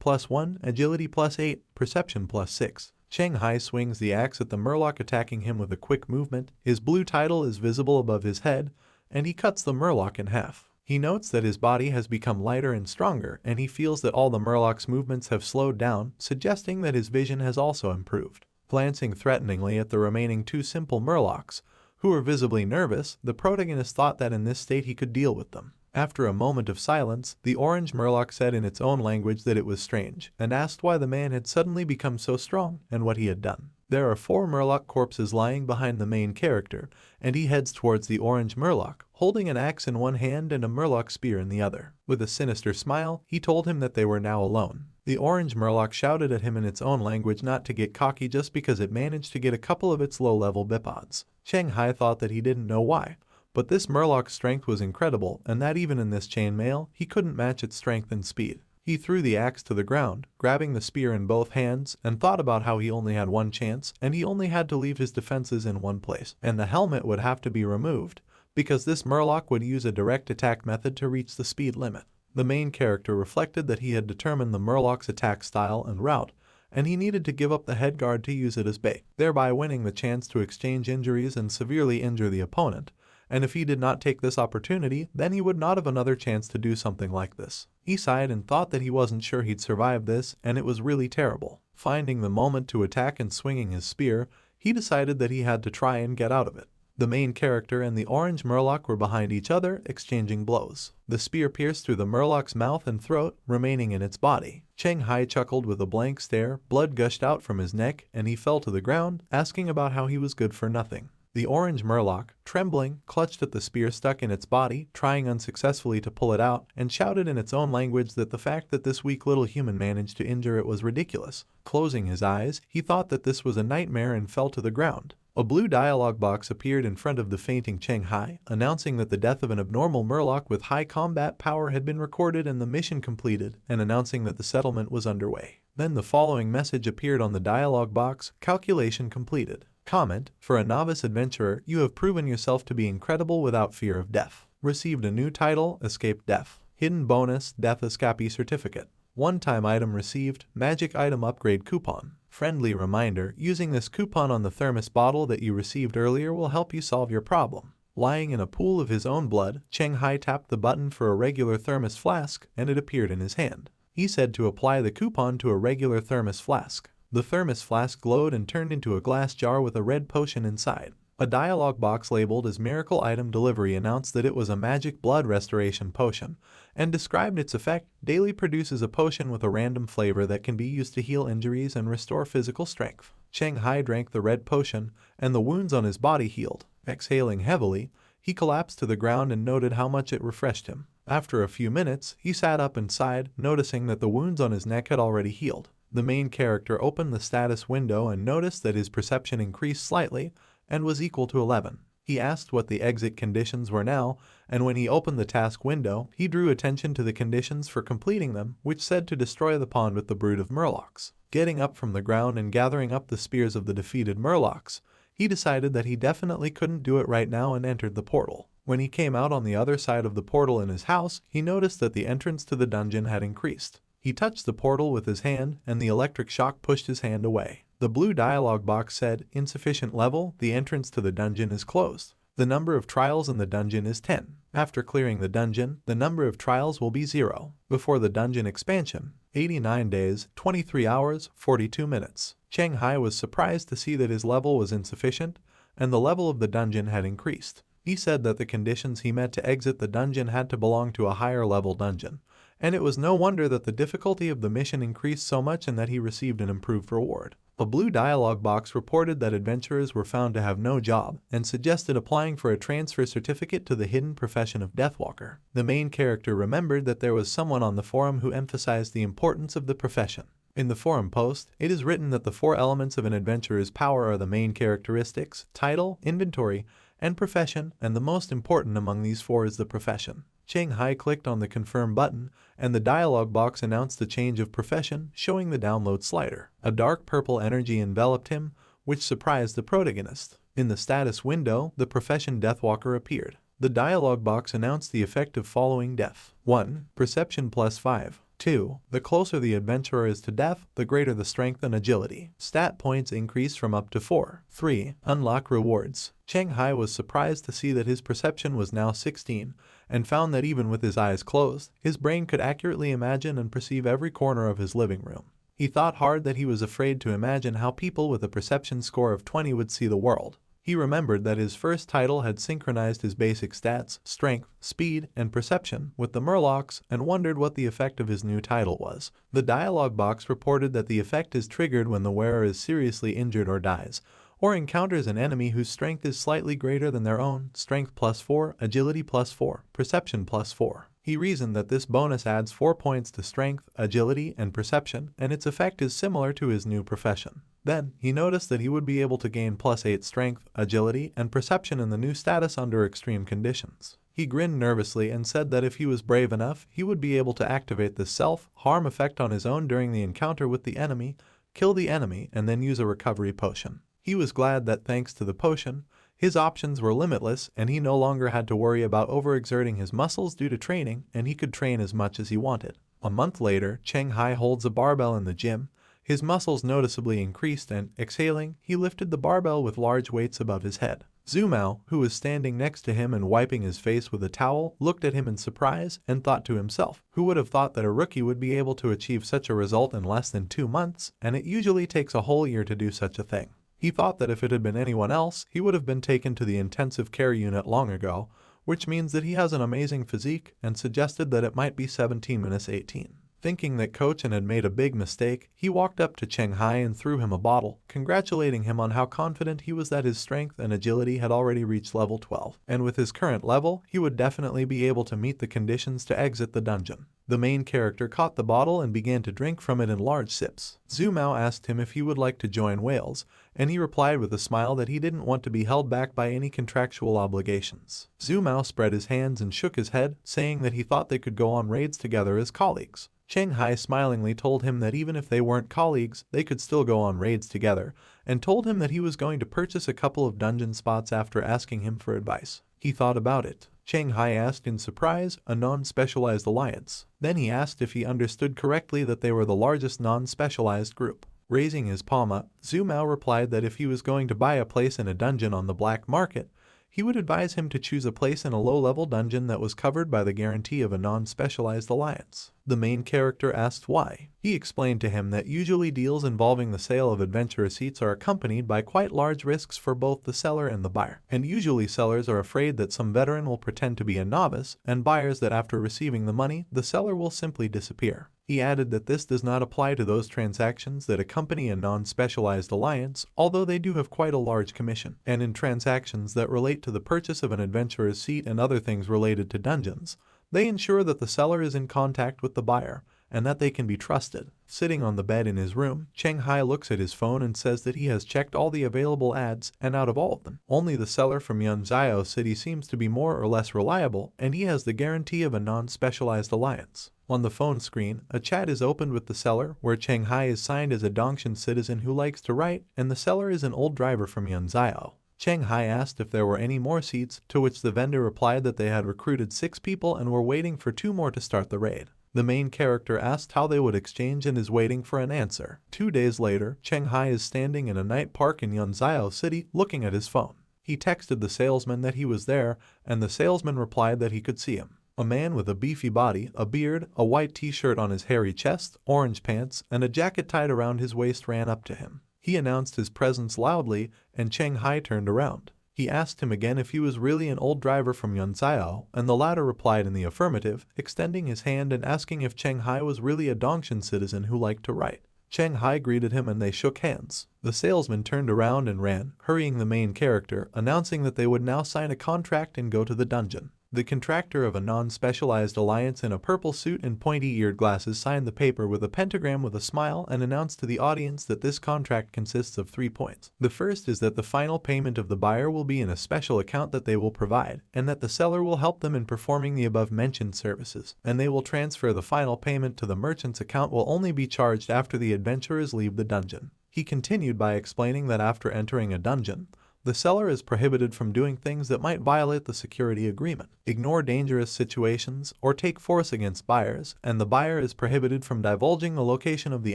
+1, agility +8, perception +6. Cheng Hai swings the axe at the murloc, attacking him with a quick movement. His blue title is visible above his head, and he cuts the murloc in half. He notes that his body has become lighter and stronger, and he feels that all the murloc's movements have slowed down, suggesting that his vision has also improved. Glancing threateningly at the remaining 2 simple murlocs, who were visibly nervous, the protagonist thought that in this state he could deal with them. After a moment of silence, the orange murloc said in its own language that it was strange, and asked why the man had suddenly become so strong and what he had done. There are 4 murloc corpses lying behind the main character, and he heads towards the orange murloc, holding an axe in one hand and a murloc spear in the other. With a sinister smile, he told him that they were now alone. The orange murloc shouted at him in its own language not to get cocky just because it managed to get a couple of its low-level bipods. Cheng Hai thought that he didn't know why, but this murloc's strength was incredible, and that even in this chainmail, he couldn't match its strength and speed. He threw the axe to the ground, grabbing the spear in both hands, and thought about how he only had one chance, and he only had to leave his defenses in one place, and the helmet would have to be removed, because this murloc would use a direct attack method to reach the speed limit. The main character reflected that he had determined the murloc's attack style and route, and he needed to give up the head guard to use it as bait, thereby winning the chance to exchange injuries and severely injure the opponent. And if he did not take this opportunity, then he would not have another chance to do something like this. He sighed and thought that he wasn't sure he'd survive this, and it was really terrible. Finding the moment to attack and swinging his spear, he decided that he had to try and get out of it. The main character and the orange murloc were behind each other, exchanging blows. The spear pierced through the murloc's mouth and throat, remaining in its body. Cheng Hai chuckled with a blank stare, blood gushed out from his neck, and he fell to the ground, asking about how he was good for nothing. The orange murloc, trembling, clutched at the spear stuck in its body, trying unsuccessfully to pull it out, and shouted in its own language that the fact that this weak little human managed to injure it was ridiculous. Closing his eyes, he thought that this was a nightmare and fell to the ground. A blue dialogue box appeared in front of the fainting Cheng Hai, announcing that the death of an abnormal murloc with high combat power had been recorded and the mission completed, and announcing that the settlement was underway. Then the following message appeared on the dialogue box: calculation completed. Comment: for a novice adventurer, you have proven yourself to be incredible without fear of death. Received a new title, Escape Death. Hidden bonus, Death Escapee Certificate. One-time item received, Magic Item Upgrade Coupon. Friendly reminder, using this coupon on the thermos bottle that you received earlier will help you solve your problem. Lying in a pool of his own blood, Cheng Hai tapped the button for a regular thermos flask, and it appeared in his hand. He said to apply the coupon to a regular thermos flask. The thermos flask glowed and turned into a glass jar with a red potion inside. A dialogue box labeled as Miracle Item Delivery announced that it was a magic blood restoration potion, and described its effect. Daily produces a potion with a random flavor that can be used to heal injuries and restore physical strength. Cheng Hai drank the red potion, and the wounds on his body healed. Exhaling heavily, he collapsed to the ground and noted how much it refreshed him. After a few minutes, he sat up and sighed, noticing that the wounds on his neck had already healed. The main character opened the status window and noticed that his perception increased slightly and was equal to 11. He asked what the exit conditions were now, and when he opened the task window, he drew attention to the conditions for completing them, which said to destroy the pond with the brood of murlocs. Getting up from the ground and gathering up the spears of the defeated murlocs, he decided that he definitely couldn't do it right now and entered the portal. When he came out on the other side of the portal in his house, he noticed that the entrance to the dungeon had increased. He touched the portal with his hand, and the electric shock pushed his hand away. The blue dialogue box said, "Insufficient level, the entrance to the dungeon is closed. The number of trials in the dungeon is 10. After clearing the dungeon, the number of trials will be 0. Before the dungeon expansion, 89 days, 23 hours, 42 minutes. Cheng Hai was surprised to see that his level was insufficient, and the level of the dungeon had increased. He said that the conditions he met to exit the dungeon had to belong to a higher level dungeon, and it was no wonder that the difficulty of the mission increased so much and that he received an improved reward. A blue dialogue box reported that adventurers were found to have no job and suggested applying for a transfer certificate to the hidden profession of Deathwalker. The main character remembered that there was someone on the forum who emphasized the importance of the profession. In the forum post, it is written that the 4 elements of an adventurer's power are the main characteristics, title, inventory, and profession, and the most important among these 4 is the profession. Cheng Hai clicked on the confirm button, and the dialog box announced the change of profession, showing the download slider. A dark purple energy enveloped him, which surprised the protagonist. In the status window, the profession Deathwalker appeared. The dialog box announced the effect of following death. 1. Perception plus 5. 2. The closer the adventurer is to death, the greater the strength and agility. Stat points increase from up to 4. 3. Unlock rewards. Cheng Hai was surprised to see that his perception was now 16, and found that even with his eyes closed, his brain could accurately imagine and perceive every corner of his living room. He thought hard that he was afraid to imagine how people with a perception score of 20 would see the world. He remembered that his first title had synchronized his basic stats, strength, speed, and perception with the murlocs, and wondered what the effect of his new title was. The dialog box reported that the effect is triggered when the wearer is seriously injured or dies, or encounters an enemy whose strength is slightly greater than their own, strength plus 4, agility plus 4, perception plus 4. He reasoned that this bonus adds 4 points to strength, agility, and perception, and its effect is similar to his new profession. Then, he noticed that he would be able to gain plus 8 strength, agility, and perception in the new status under extreme conditions. He grinned nervously and said that if he was brave enough, he would be able to activate the self-harm effect on his own during the encounter with the enemy, kill the enemy, and then use a recovery potion. He was glad that thanks to the potion, his options were limitless and he no longer had to worry about overexerting his muscles due to training, and he could train as much as he wanted. A month later, Cheng Hai holds a barbell in the gym. His muscles noticeably increased and, exhaling, he lifted the barbell with large weights above his head. Zumao, who was standing next to him and wiping his face with a towel, looked at him in surprise and thought to himself, who would have thought that a rookie would be able to achieve such a result in less than 2 months, and it usually takes a whole year to do such a thing. He thought that if it had been anyone else, he would have been taken to the intensive care unit long ago, which means that he has an amazing physique, and suggested that it might be 17-18. Thinking that Cochin had made a big mistake, he walked up to Cheng Hai and threw him a bottle, congratulating him on how confident he was that his strength and agility had already reached level 12, and with his current level, he would definitely be able to meet the conditions to exit the dungeon. The main character caught the bottle and began to drink from it in large sips. Zumao asked him if he would like to join Wales, and he replied with a smile that he didn't want to be held back by any contractual obligations. Zumao spread his hands and shook his head, saying that he thought they could go on raids together as colleagues. Cheng Hai smilingly told him that even if they weren't colleagues, they could still go on raids together, and told him that he was going to purchase a couple of dungeon spots after asking him for advice. He thought about it. Cheng Hai asked in surprise, a non-specialized alliance. Then he asked if he understood correctly that they were the largest non-specialized group. Raising his palm up, Zumao replied that if he was going to buy a place in a dungeon on the black market, he would advise him to choose a place in a low-level dungeon that was covered by the guarantee of a non-specialized alliance. The main character asked why. He explained to him that usually deals involving the sale of adventure seats are accompanied by quite large risks for both the seller and the buyer, and usually sellers are afraid that some veteran will pretend to be a novice, and buyers that after receiving the money, the seller will simply disappear. He added that this does not apply to those transactions that accompany a non-specialized alliance, although they do have quite a large commission, and in transactions that relate to the purchase of an adventurer's seat and other things related to dungeons, they ensure that the seller is in contact with the buyer and that they can be trusted. Sitting on the bed in his room, Cheng Hai looks at his phone and says that he has checked all the available ads, and out of all of them, only the seller from Yunzhou City seems to be more or less reliable, and he has the guarantee of a non-specialized alliance. On the phone screen, a chat is opened with the seller, where Cheng Hai is signed as a Dongshan citizen who likes to write, and the seller is an old driver from Yunzhou. Cheng Hai asked if there were any more seats, to which the vendor replied that they had recruited 6 people and were waiting for 2 more to start the raid. The main character asked how they would exchange and is waiting for an answer. 2 days later, Cheng Hai is standing in a night park in Yunzhou City looking at his phone. He texted the salesman that he was there, and the salesman replied that he could see him. A man with a beefy body, a beard, a white t-shirt on his hairy chest, orange pants, and a jacket tied around his waist ran up to him. He announced his presence loudly, and Cheng Hai turned around. He asked him again if he was really an old driver from Yunzhou, and the latter replied in the affirmative, extending his hand and asking if Cheng Hai was really a Dongshan citizen who liked to write. Cheng Hai greeted him and they shook hands. The salesman turned around and ran, hurrying the main character, announcing that they would now sign a contract and go to the dungeon. The contractor of a non-specialized alliance in a purple suit and pointy-eared glasses signed the paper with a pentagram with a smile and announced to the audience that this contract consists of 3 points. The first is that the final payment of the buyer will be in a special account that they will provide, and that the seller will help them in performing the above-mentioned services, and they will transfer the final payment to the merchant's account will only be charged after the adventurers leave the dungeon. He continued by explaining that after entering a dungeon, the seller is prohibited from doing things that might violate the security agreement, ignore dangerous situations, or take force against buyers, and the buyer is prohibited from divulging the location of the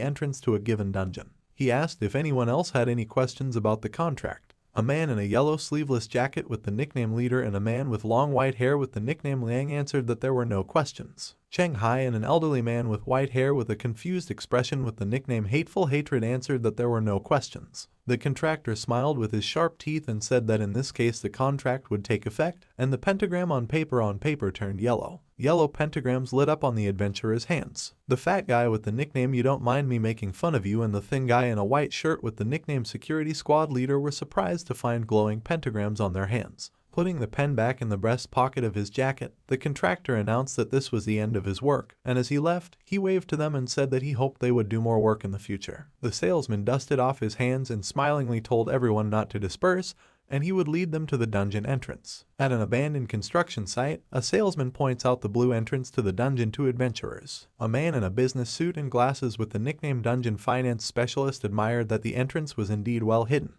entrance to a given dungeon. He asked if anyone else had any questions about the contract. A man in a yellow sleeveless jacket with the nickname Leader and a man with long white hair with the nickname Liang answered that there were no questions. Cheng Hai and an elderly man with white hair with a confused expression with the nickname Hateful Hatred answered that there were no questions. The contractor smiled with his sharp teeth and said that in this case the contract would take effect, and the pentagram on paper turned yellow. Yellow pentagrams lit up on the adventurer's hands. The fat guy with the nickname You Don't Mind Me Making Fun of You and the thin guy in a white shirt with the nickname Security Squad Leader were surprised to find glowing pentagrams on their hands. Putting the pen back in the breast pocket of his jacket, the contractor announced that this was the end of his work, and as he left, he waved to them and said that he hoped they would do more work in the future. The salesman dusted off his hands and smilingly told everyone not to disperse, and he would lead them to the dungeon entrance. At an abandoned construction site, a salesman points out the blue entrance to the dungeon to adventurers. A man in a business suit and glasses with the nickname Dungeon Finance Specialist admired that the entrance was indeed well hidden,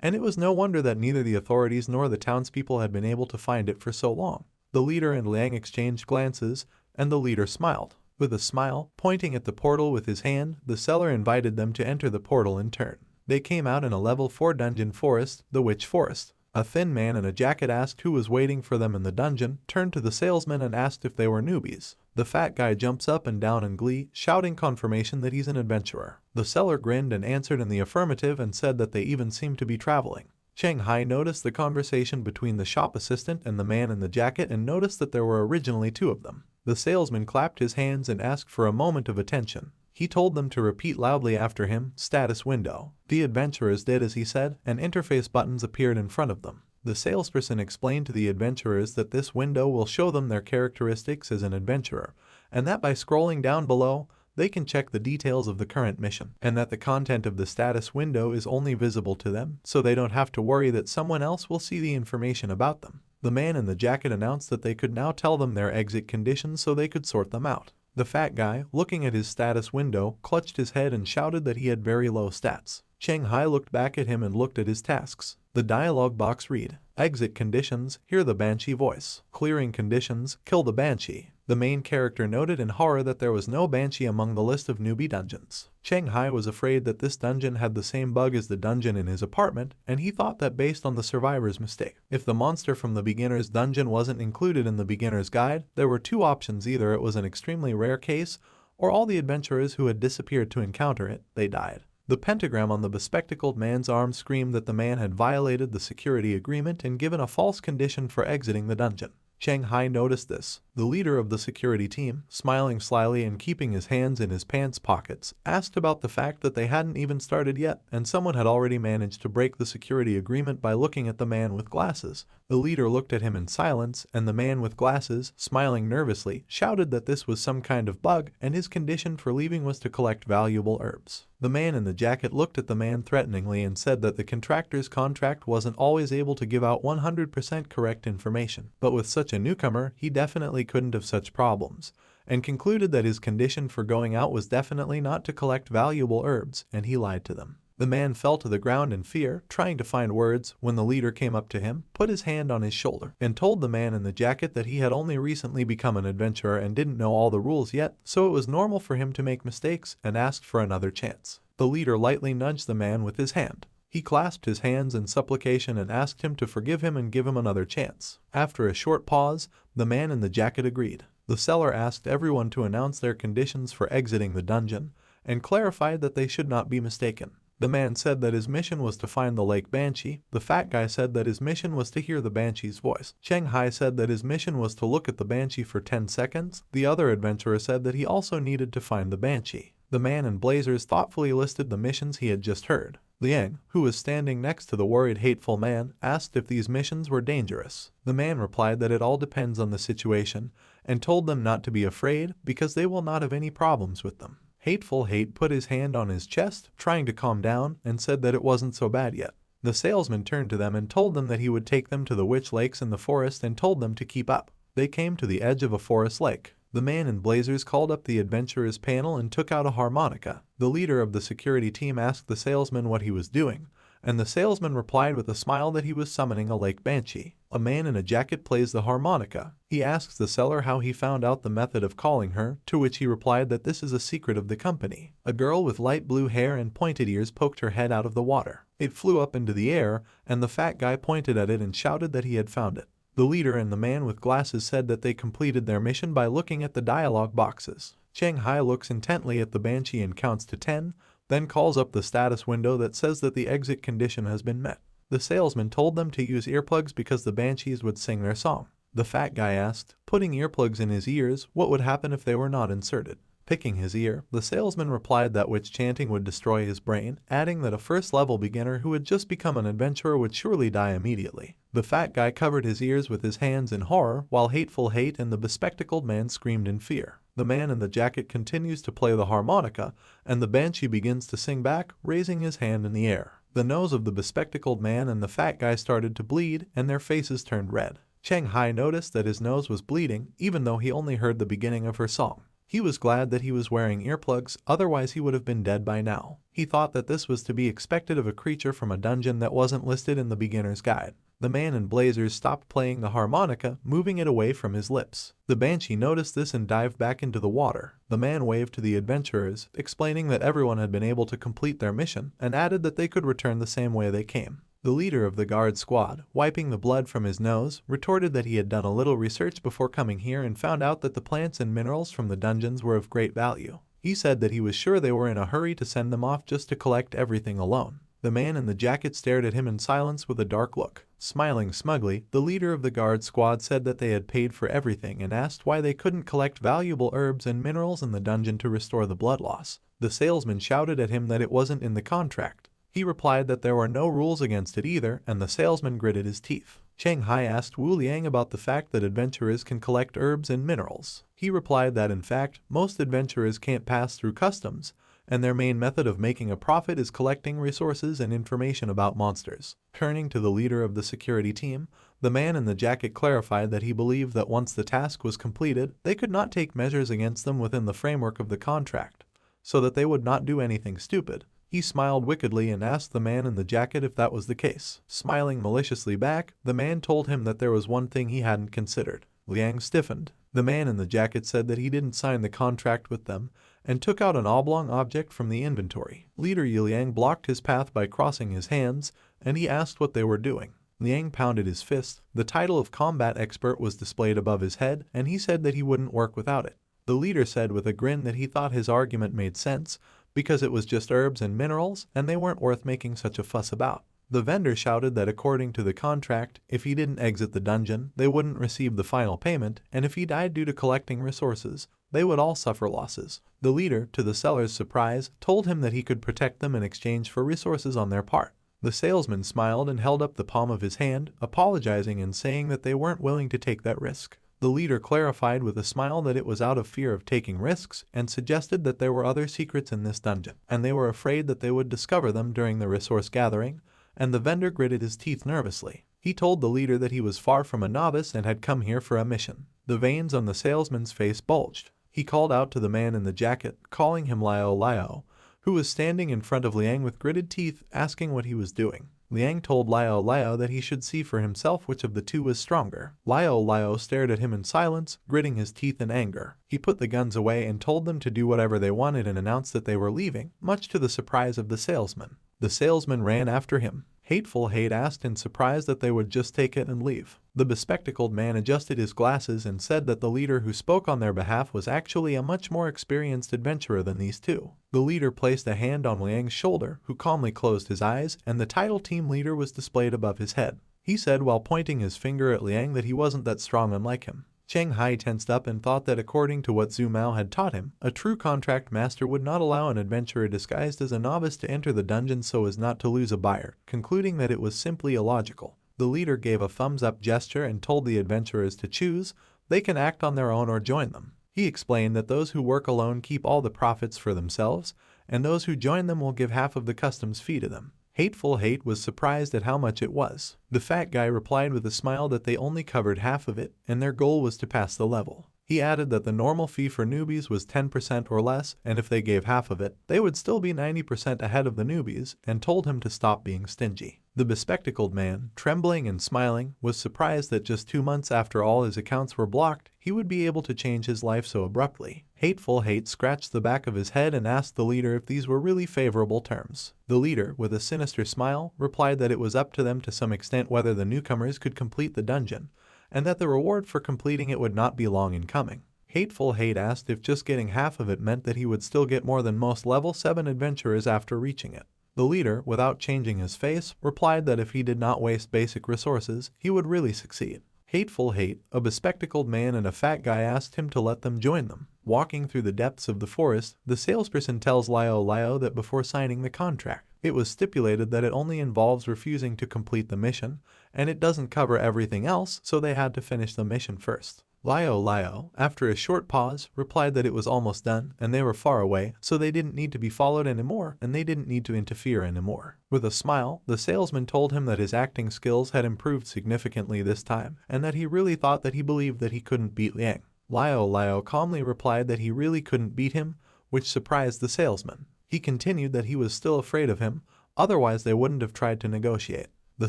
and it was no wonder that neither the authorities nor the townspeople had been able to find it for so long. The leader and Liang exchanged glances, and the leader smiled. With a smile, pointing at the portal with his hand, the seller invited them to enter the portal in turn. They came out in a level 4 dungeon forest, the Witch Forest. A thin man in a jacket asked who was waiting for them in the dungeon, turned to the salesman and asked if they were newbies. The fat guy jumps up and down in glee, shouting confirmation that he's an adventurer. The seller grinned and answered in the affirmative and said that they even seemed to be traveling. Cheng Hai noticed the conversation between the shop assistant and the man in the jacket and noticed that there were originally 2 of them. The salesman clapped his hands and asked for a moment of attention. He told them to repeat loudly after him, "Status window." The adventurers did as he said, and interface buttons appeared in front of them. The salesperson explained to the adventurers that this window will show them their characteristics as an adventurer, and that by scrolling down below, they can check the details of the current mission, and that the content of the status window is only visible to them, so they don't have to worry that someone else will see the information about them. The man in the jacket announced that they could now tell them their exit conditions so they could sort them out. The fat guy, looking at his status window, clutched his head and shouted that he had very low stats. Cheng Hai looked back at him and looked at his tasks. The dialog box read, "Exit conditions, hear the Banshee voice. Clearing conditions, kill the Banshee." The main character noted in horror that there was no banshee among the list of newbie dungeons. Cheng Hai was afraid that this dungeon had the same bug as the dungeon in his apartment, and he thought that based on the survivor's mistake, if the monster from the beginner's dungeon wasn't included in the beginner's guide, there were two options: either it was an extremely rare case, or all the adventurers who had disappeared to encounter it, they died. The pentagram on the bespectacled man's arm screamed that the man had violated the security agreement and given a false condition for exiting the dungeon. Cheng Hai noticed this. The leader of the security team, smiling slyly and keeping his hands in his pants pockets, asked about the fact that they hadn't even started yet, and someone had already managed to break the security agreement by looking at the man with glasses. The leader looked at him in silence, and the man with glasses, smiling nervously, shouted that this was some kind of bug, and his condition for leaving was to collect valuable herbs. The man in the jacket looked at the man threateningly and said that the contractor's contract wasn't always able to give out 100% correct information, but with such a newcomer, he definitely couldn't have such problems, and concluded that his condition for going out was definitely not to collect valuable herbs, and he lied to them. The man fell to the ground in fear, trying to find words, when the leader came up to him, put his hand on his shoulder, and told the man in the jacket that he had only recently become an adventurer and didn't know all the rules yet, so it was normal for him to make mistakes, and asked for another chance. The leader lightly nudged the man with his hand. He clasped his hands in supplication and asked him to forgive him and give him another chance. After a short pause, the man in the jacket agreed. The seller asked everyone to announce their conditions for exiting the dungeon, and clarified that they should not be mistaken. The man said that his mission was to find the lake banshee. The fat guy said that his mission was to hear the banshee's voice. Cheng Hai said that his mission was to look at the banshee for 10 seconds. The other adventurer said that he also needed to find the banshee. The man in blazers thoughtfully listed the missions he had just heard. Liang, who was standing next to the worried, hateful man, asked if these missions were dangerous. The man replied that it all depends on the situation, and told them not to be afraid because they will not have any problems with them. Hateful Hate put his hand on his chest, trying to calm down, and said that it wasn't so bad yet. The salesman turned to them and told them that he would take them to the witch lakes in the forest and told them to keep up. They came to the edge of a forest lake. The man in blazers called up the adventurers panel and took out a harmonica. The leader of the security team asked the salesman what he was doing, and the salesman replied with a smile that he was summoning a lake banshee. A man in a jacket plays the harmonica. He asks the seller how he found out the method of calling her, to which he replied that this is a secret of the company. A girl with light blue hair and pointed ears poked her head out of the water. It flew up into the air, and the fat guy pointed at it and shouted that he had found it. The leader and the man with glasses said that they completed their mission by looking at the dialogue boxes. Cheng Hai looks intently at the banshee and counts to 10, then calls up the status window that says that the exit condition has been met. The salesman told them to use earplugs because the banshees would sing their song. The fat guy asked, putting earplugs in his ears, what would happen if they were not inserted. Picking his ear, the salesman replied that witch chanting would destroy his brain, adding that a first-level beginner who had just become an adventurer would surely die immediately. The fat guy covered his ears with his hands in horror, while Hateful Hate and the bespectacled man screamed in fear. The man in the jacket continues to play the harmonica, and the banshee begins to sing back, raising his hand in the air. The nose of the bespectacled man and the fat guy started to bleed, and their faces turned red. Cheng Hai noticed that his nose was bleeding, even though he only heard the beginning of her song. He was glad that he was wearing earplugs, otherwise he would have been dead by now. He thought that this was to be expected of a creature from a dungeon that wasn't listed in the beginner's guide. The man in blazers stopped playing the harmonica, moving it away from his lips. The banshee noticed this and dived back into the water. The man waved to the adventurers, explaining that everyone had been able to complete their mission, and added that they could return the same way they came. The leader of the guard squad, wiping the blood from his nose, retorted that he had done a little research before coming here and found out that the plants and minerals from the dungeons were of great value. He said that he was sure they were in a hurry to send them off just to collect everything alone. The man in the jacket stared at him in silence with a dark look. Smiling smugly, the leader of the guard squad said that they had paid for everything and asked why they couldn't collect valuable herbs and minerals in the dungeon to restore the blood loss. The salesman shouted at him that it wasn't in the contract. He replied that there were no rules against it either, and the salesman gritted his teeth. Cheng Hai asked Wu Liang about the fact that adventurers can collect herbs and minerals. He replied that in fact, most adventurers can't pass through customs, and their main method of making a profit is collecting resources and information about monsters. Turning to the leader of the security team, the man in the jacket clarified that he believed that once the task was completed, they could not take measures against them within the framework of the contract, so that they would not do anything stupid. He smiled wickedly and asked the man in the jacket if that was the case. Smiling maliciously back, the man told him that there was one thing he hadn't considered. Liang stiffened. The man in the jacket said that he didn't sign the contract with them and took out an oblong object from the inventory. Leader Liang blocked his path by crossing his hands, and he asked what they were doing. Liang pounded his fist. The title of combat expert was displayed above his head, and he said that he wouldn't work without it. The leader said with a grin that he thought his argument made sense because it was just herbs and minerals and they weren't worth making such a fuss about. The vendor shouted that according to the contract, if he didn't exit the dungeon, they wouldn't receive the final payment, and if he died due to collecting resources, they would all suffer losses. The leader, to the seller's surprise, told him that he could protect them in exchange for resources on their part. The salesman smiled and held up the palm of his hand, apologizing and saying that they weren't willing to take that risk. The leader clarified with a smile that it was out of fear of taking risks and suggested that there were other secrets in this dungeon, and they were afraid that they would discover them during the resource gathering, and the vendor gritted his teeth nervously. He told the leader that he was far from a novice and had come here for a mission. The veins on the salesman's face bulged. He called out to the man in the jacket, calling him Liao Liao, who was standing in front of Liang with gritted teeth, asking what he was doing. Liang told Liao Liao that he should see for himself which of the two was stronger. Liao Liao stared at him in silence, gritting his teeth in anger. He put the guns away and told them to do whatever they wanted and announced that they were leaving, much to the surprise of the salesman. The salesman ran after him. Hateful Hate asked in surprise that they would just take it and leave. The bespectacled man adjusted his glasses and said that the leader who spoke on their behalf was actually a much more experienced adventurer than these two. The leader placed a hand on Liang's shoulder, who calmly closed his eyes, and the title team leader was displayed above his head. He said while pointing his finger at Liang that he wasn't that strong unlike him. Cheng Hai tensed up and thought that according to what Zhu Mao had taught him, a true contract master would not allow an adventurer disguised as a novice to enter the dungeon so as not to lose a buyer, concluding that it was simply illogical. The leader gave a thumbs-up gesture and told the adventurers to choose. They can act on their own or join them. He explained that those who work alone keep all the profits for themselves, and those who join them will give half of the customs fee to them. Hateful Hate was surprised at how much it was. The fat guy replied with a smile that they only covered half of it, and their goal was to pass the level. He added that the normal fee for newbies was 10% or less, and if they gave half of it, they would still be 90% ahead of the newbies, and told him to stop being stingy. The bespectacled man, trembling and smiling, was surprised that just 2 months after all his accounts were blocked, he would be able to change his life so abruptly. Hateful Hate scratched the back of his head and asked the leader if these were really favorable terms. The leader, with a sinister smile, replied that it was up to them to some extent whether the newcomers could complete the dungeon, and that the reward for completing it would not be long in coming. Hateful Hate asked if just getting half of it meant that he would still get more than most level 7 adventurers after reaching it. The leader, without changing his face, replied that if he did not waste basic resources, he would really succeed. Hateful Hate, a bespectacled man and a fat guy asked him to let them join them. Walking through the depths of the forest, the salesperson tells Liao Liao that before signing the contract, it was stipulated that it only involves refusing to complete the mission, and it doesn't cover everything else, so they had to finish the mission first. Liao Liao, after a short pause, replied that it was almost done, and they were far away, so they didn't need to be followed anymore, and they didn't need to interfere anymore. With a smile, the salesman told him that his acting skills had improved significantly this time, and that he really thought that he believed that he couldn't beat Liang. Liao Liao calmly replied that he really couldn't beat him, which surprised the salesman. He continued that he was still afraid of him, otherwise they wouldn't have tried to negotiate. The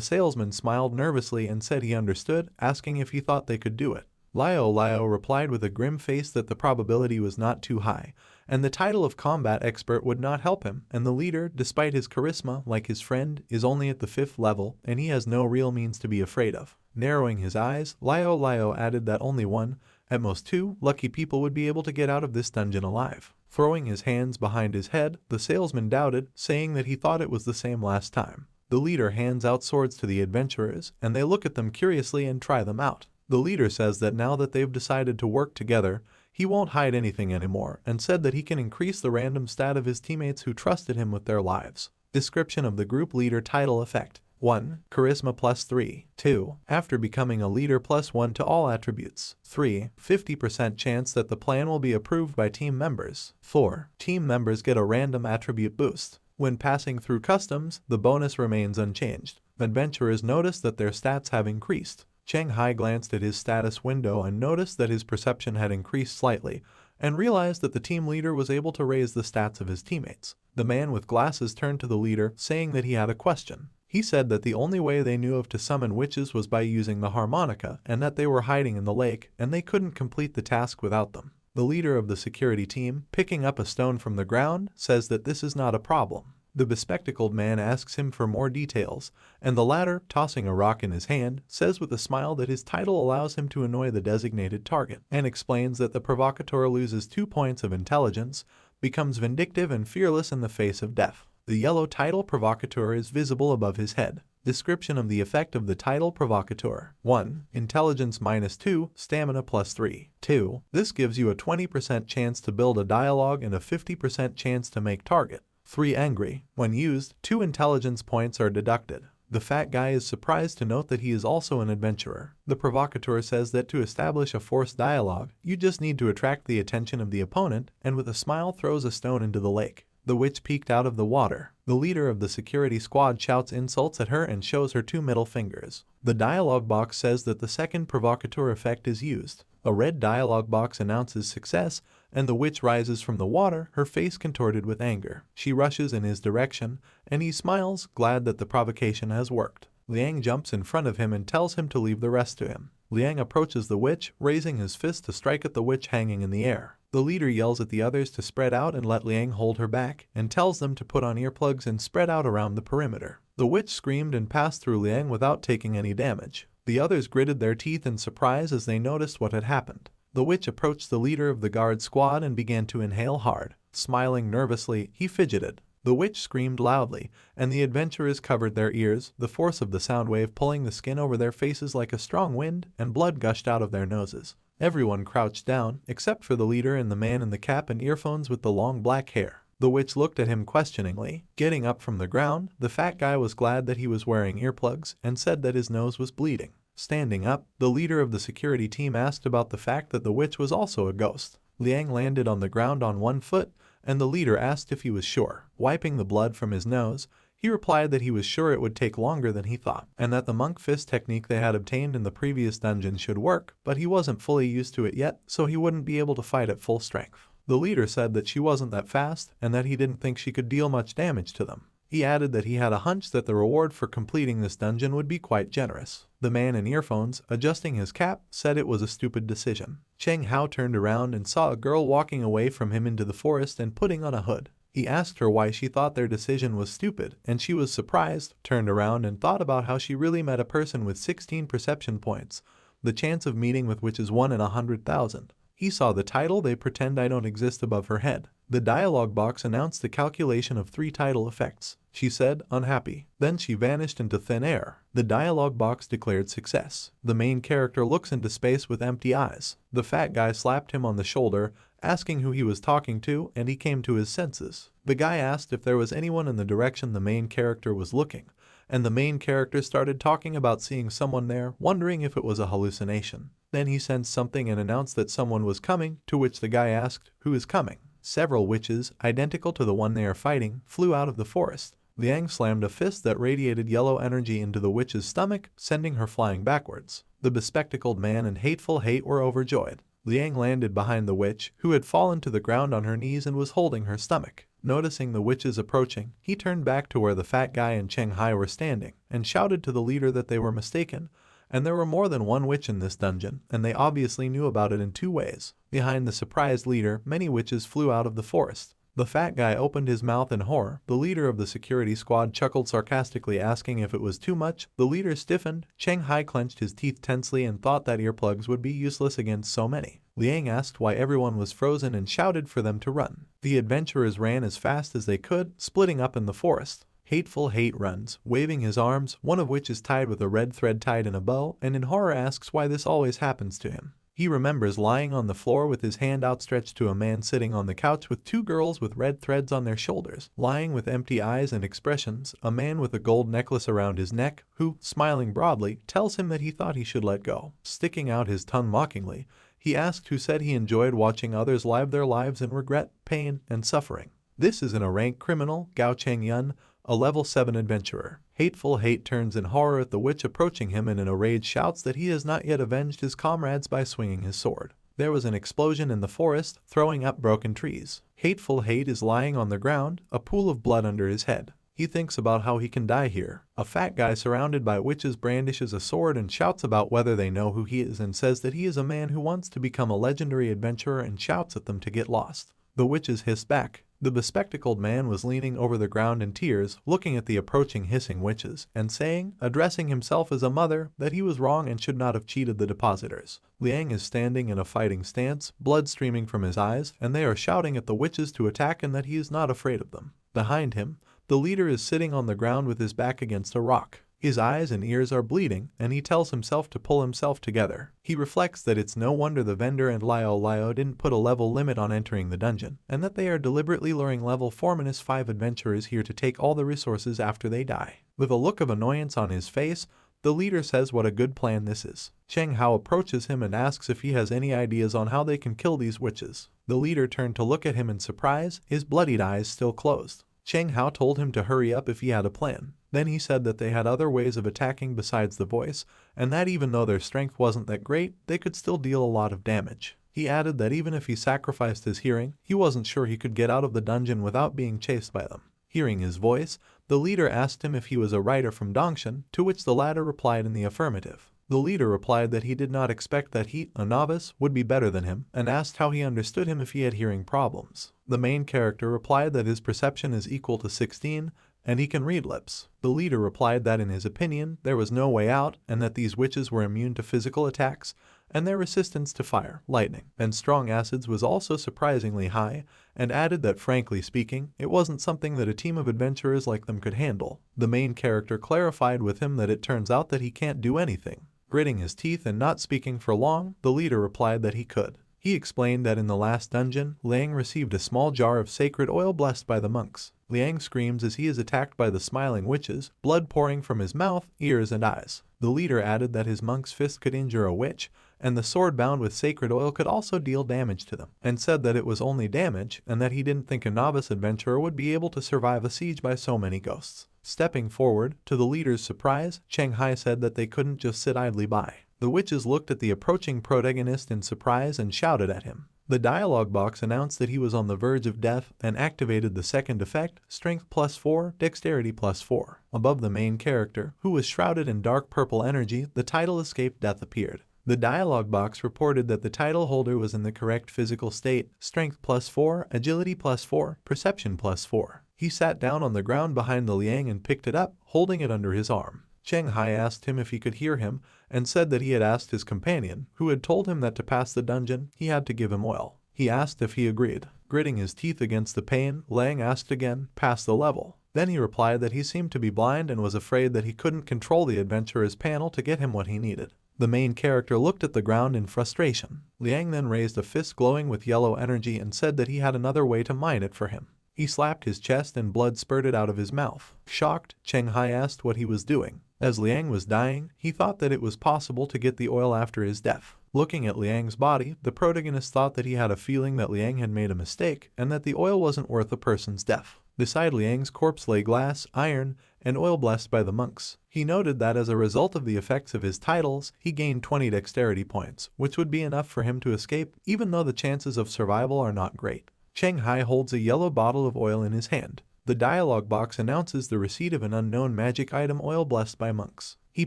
salesman smiled nervously and said he understood, asking if he thought they could do it. Liao Liao replied with a grim face that the probability was not too high, and the title of combat expert would not help him, and the leader, despite his charisma, like his friend, is only at the 5th level, and he has no real means to be afraid of. Narrowing his eyes, Liao Liao added that only 1, at most 2, lucky people would be able to get out of this dungeon alive. Throwing his hands behind his head, the salesman doubted, saying that he thought it was the same last time. The leader hands out swords to the adventurers, and they look at them curiously and try them out. The leader says that now that they've decided to work together, he won't hide anything anymore, and said that he can increase the random stat of his teammates who trusted him with their lives. Description of the group leader title effect. 1. Charisma +3. 2. After becoming a leader +1 to all attributes. 3. 50% chance that the plan will be approved by team members. 4. Team members get a random attribute boost. When passing through customs, the bonus remains unchanged. Adventurers notice that their stats have increased. Cheng Hai glanced at his status window and noticed that his perception had increased slightly, and realized that the team leader was able to raise the stats of his teammates. The man with glasses turned to the leader, saying that he had a question. He said that the only way they knew of to summon witches was by using the harmonica and that they were hiding in the lake and they couldn't complete the task without them. The leader of the security team, picking up a stone from the ground, says that this is not a problem. The bespectacled man asks him for more details, and the latter, tossing a rock in his hand, says with a smile that his title allows him to annoy the designated target, and explains that the provocateur loses 2 points of intelligence, becomes vindictive and fearless in the face of death. The yellow title provocateur is visible above his head. Description of the effect of the title provocateur. 1. Intelligence -2, stamina +3. 2. This gives you a 20% chance to build a dialogue and a 50% chance to make target. 3. Angry. When used, 2 intelligence points are deducted. The fat guy is surprised to note that he is also an adventurer. The provocateur says that to establish a forced dialogue, you just need to attract the attention of the opponent, and with a smile throws a stone into the lake. The witch peeked out of the water. The leader of the security squad shouts insults at her and shows her 2 middle fingers. The dialogue box says that the second provocateur effect is used. A red dialogue box announces success, and the witch rises from the water, her face contorted with anger. She rushes in his direction, and he smiles, glad that the provocation has worked. Liang jumps in front of him and tells him to leave the rest to him. Liang approaches the witch, raising his fist to strike at the witch hanging in the air. The leader yells at the others to spread out and let Liang hold her back, and tells them to put on earplugs and spread out around the perimeter. The witch screamed and passed through Liang without taking any damage. The others gritted their teeth in surprise as they noticed what had happened. The witch approached the leader of the guard squad and began to inhale hard. Smiling nervously, he fidgeted. The witch screamed loudly, and the adventurers covered their ears, the force of the sound wave pulling the skin over their faces like a strong wind, and blood gushed out of their noses. Everyone crouched down, except for the leader and the man in the cap and earphones with the long black hair. The witch looked at him questioningly. Getting up from the ground, the fat guy was glad that he was wearing earplugs and said that his nose was bleeding. Standing up, the leader of the security team asked about the fact that the witch was also a ghost. Liang landed on the ground on 1 foot, and the leader asked if he was sure. Wiping the blood from his nose, he replied that he was sure it would take longer than he thought, and that the monk fist technique they had obtained in the previous dungeon should work, but he wasn't fully used to it yet, so he wouldn't be able to fight at full strength. The leader said that she wasn't that fast, and that he didn't think she could deal much damage to them. He added that he had a hunch that the reward for completing this dungeon would be quite generous. The man in earphones, adjusting his cap, said it was a stupid decision. Cheng Hao turned around and saw a girl walking away from him into the forest and putting on a hood. He asked her why she thought their decision was stupid, and she was surprised, turned around and thought about how she really met a person with 16 perception points, the chance of meeting with which is 1 in 100,000. He saw the title "They Pretend I Don't Exist" above her head. The dialogue box announced the calculation of 3 title effects. She said, unhappy. Then she vanished into thin air. The dialogue box declared success. The main character looks into space with empty eyes. The fat guy slapped him on the shoulder, asking who he was talking to, and he came to his senses. The guy asked if there was anyone in the direction the main character was looking, and the main character started talking about seeing someone there, wondering if it was a hallucination. Then he sensed something and announced that someone was coming, to which the guy asked, who is coming? Several witches, identical to the one they are fighting, flew out of the forest. Liang slammed a fist that radiated yellow energy into the witch's stomach, sending her flying backwards. The bespectacled man and Hateful Hate were overjoyed. Liang landed behind the witch, who had fallen to the ground on her knees and was holding her stomach. Noticing the witches approaching, he turned back to where the fat guy and Cheng Hai were standing, and shouted to the leader that they were mistaken, and there were more than one witch in this dungeon, and they obviously knew about it in 2 ways. Behind the surprised leader, many witches flew out of the forest. The fat guy opened his mouth in horror. The leader of the security squad chuckled sarcastically, asking if it was too much. The leader stiffened. Cheng Hai clenched his teeth tensely and thought that earplugs would be useless against so many. Liang asked why everyone was frozen and shouted for them to run. The adventurers ran as fast as they could, splitting up in the forest. Hateful Hate runs, waving his arms, one of which is tied with a red thread tied in a bow, and in horror asks why this always happens to him. He remembers lying on the floor with his hand outstretched to a man sitting on the couch with 2 girls with red threads on their shoulders, lying with empty eyes and expressions, a man with a gold necklace around his neck, who, smiling broadly, tells him that he thought he should let go. Sticking out his tongue mockingly, he asked who said he enjoyed watching others live their lives in regret, pain, and suffering. This isn't a rank criminal, Gao Cheng Yun, a level 7 adventurer. Hateful Hate turns in horror at the witch approaching him and in a rage shouts that he has not yet avenged his comrades by swinging his sword. There was an explosion in the forest, throwing up broken trees. Hateful Hate is lying on the ground, a pool of blood under his head. He thinks about how he can die here. A fat guy surrounded by witches brandishes a sword and shouts about whether they know who he is and says that he is a man who wants to become a legendary adventurer and shouts at them to get lost. The witches hiss back. The bespectacled man was leaning over the ground in tears, looking at the approaching hissing witches, and saying, addressing himself as a mother, that he was wrong and should not have cheated the depositors. Liang is standing in a fighting stance, blood streaming from his eyes, and they are shouting at the witches to attack and that he is not afraid of them. Behind him, the leader is sitting on the ground with his back against a rock. His eyes and ears are bleeding, and he tells himself to pull himself together. He reflects that it's no wonder the vendor and Liao didn't put a level limit on entering the dungeon, and that they are deliberately luring level 4-5 adventurers here to take all the resources after they die. With a look of annoyance on his face, the leader says what a good plan this is. Cheng Hao approaches him and asks if he has any ideas on how they can kill these witches. The leader turned to look at him in surprise, his bloodied eyes still closed. Cheng Hao told him to hurry up if he had a plan. Then he said that they had other ways of attacking besides the voice, and that even though their strength wasn't that great, they could still deal a lot of damage. He added that even if he sacrificed his hearing, he wasn't sure he could get out of the dungeon without being chased by them. Hearing his voice, the leader asked him if he was a writer from Dongshan, to which the latter replied in the affirmative. The leader replied that he did not expect that he, a novice, would be better than him, and asked how he understood him if he had hearing problems. The main character replied that his perception is equal to 16, and he can read lips. The leader replied that in his opinion, there was no way out, and that these witches were immune to physical attacks, and their resistance to fire, lightning, and strong acids was also surprisingly high, and added that frankly speaking, it wasn't something that a team of adventurers like them could handle. The main character clarified with him that it turns out that he can't do anything. Gritting his teeth and not speaking for long, the leader replied that he could. He explained that in the last dungeon, Liang received a small jar of sacred oil blessed by the monks. Liang screams as he is attacked by the smiling witches, blood pouring from his mouth, ears, and eyes. The leader added that his monk's fist could injure a witch, and the sword bound with sacred oil could also deal damage to them, and said that it was only damage, and that he didn't think a novice adventurer would be able to survive a siege by so many ghosts. Stepping forward, to the leader's surprise, Cheng Hai said that they couldn't just sit idly by. The witches looked at the approaching protagonist in surprise and shouted at him. The dialogue box announced that he was on the verge of death and activated the second effect, Strength +4, Dexterity +4. Above the main character, who was shrouded in dark purple energy, the title Escape Death appeared. The dialogue box reported that the title holder was in the correct physical state, Strength +4, Agility +4, Perception +4. He sat down on the ground behind the Liang and picked it up, holding it under his arm. Cheng Hai asked him if he could hear him, and said that he had asked his companion, who had told him that to pass the dungeon, he had to give him oil. He asked if he agreed. Gritting his teeth against the pain, Liang asked again, pass the level. Then he replied that he seemed to be blind and was afraid that he couldn't control the adventurer's panel to get him what he needed. The main character looked at the ground in frustration. Liang then raised a fist glowing with yellow energy and said that he had another way to mine it for him. He slapped his chest and blood spurted out of his mouth. Shocked, Cheng Hai asked what he was doing. As Liang was dying, he thought that it was possible to get the oil after his death. Looking at Liang's body, the protagonist thought that he had a feeling that Liang had made a mistake and that the oil wasn't worth a person's death. Beside Liang's corpse lay glass, iron, and oil blessed by the monks. He noted that as a result of the effects of his titles, he gained 20 dexterity points, which would be enough for him to escape even though the chances of survival are not great. Cheng Hai holds a yellow bottle of oil in his hand. The dialogue box announces the receipt of an unknown magic item, oil blessed by monks. He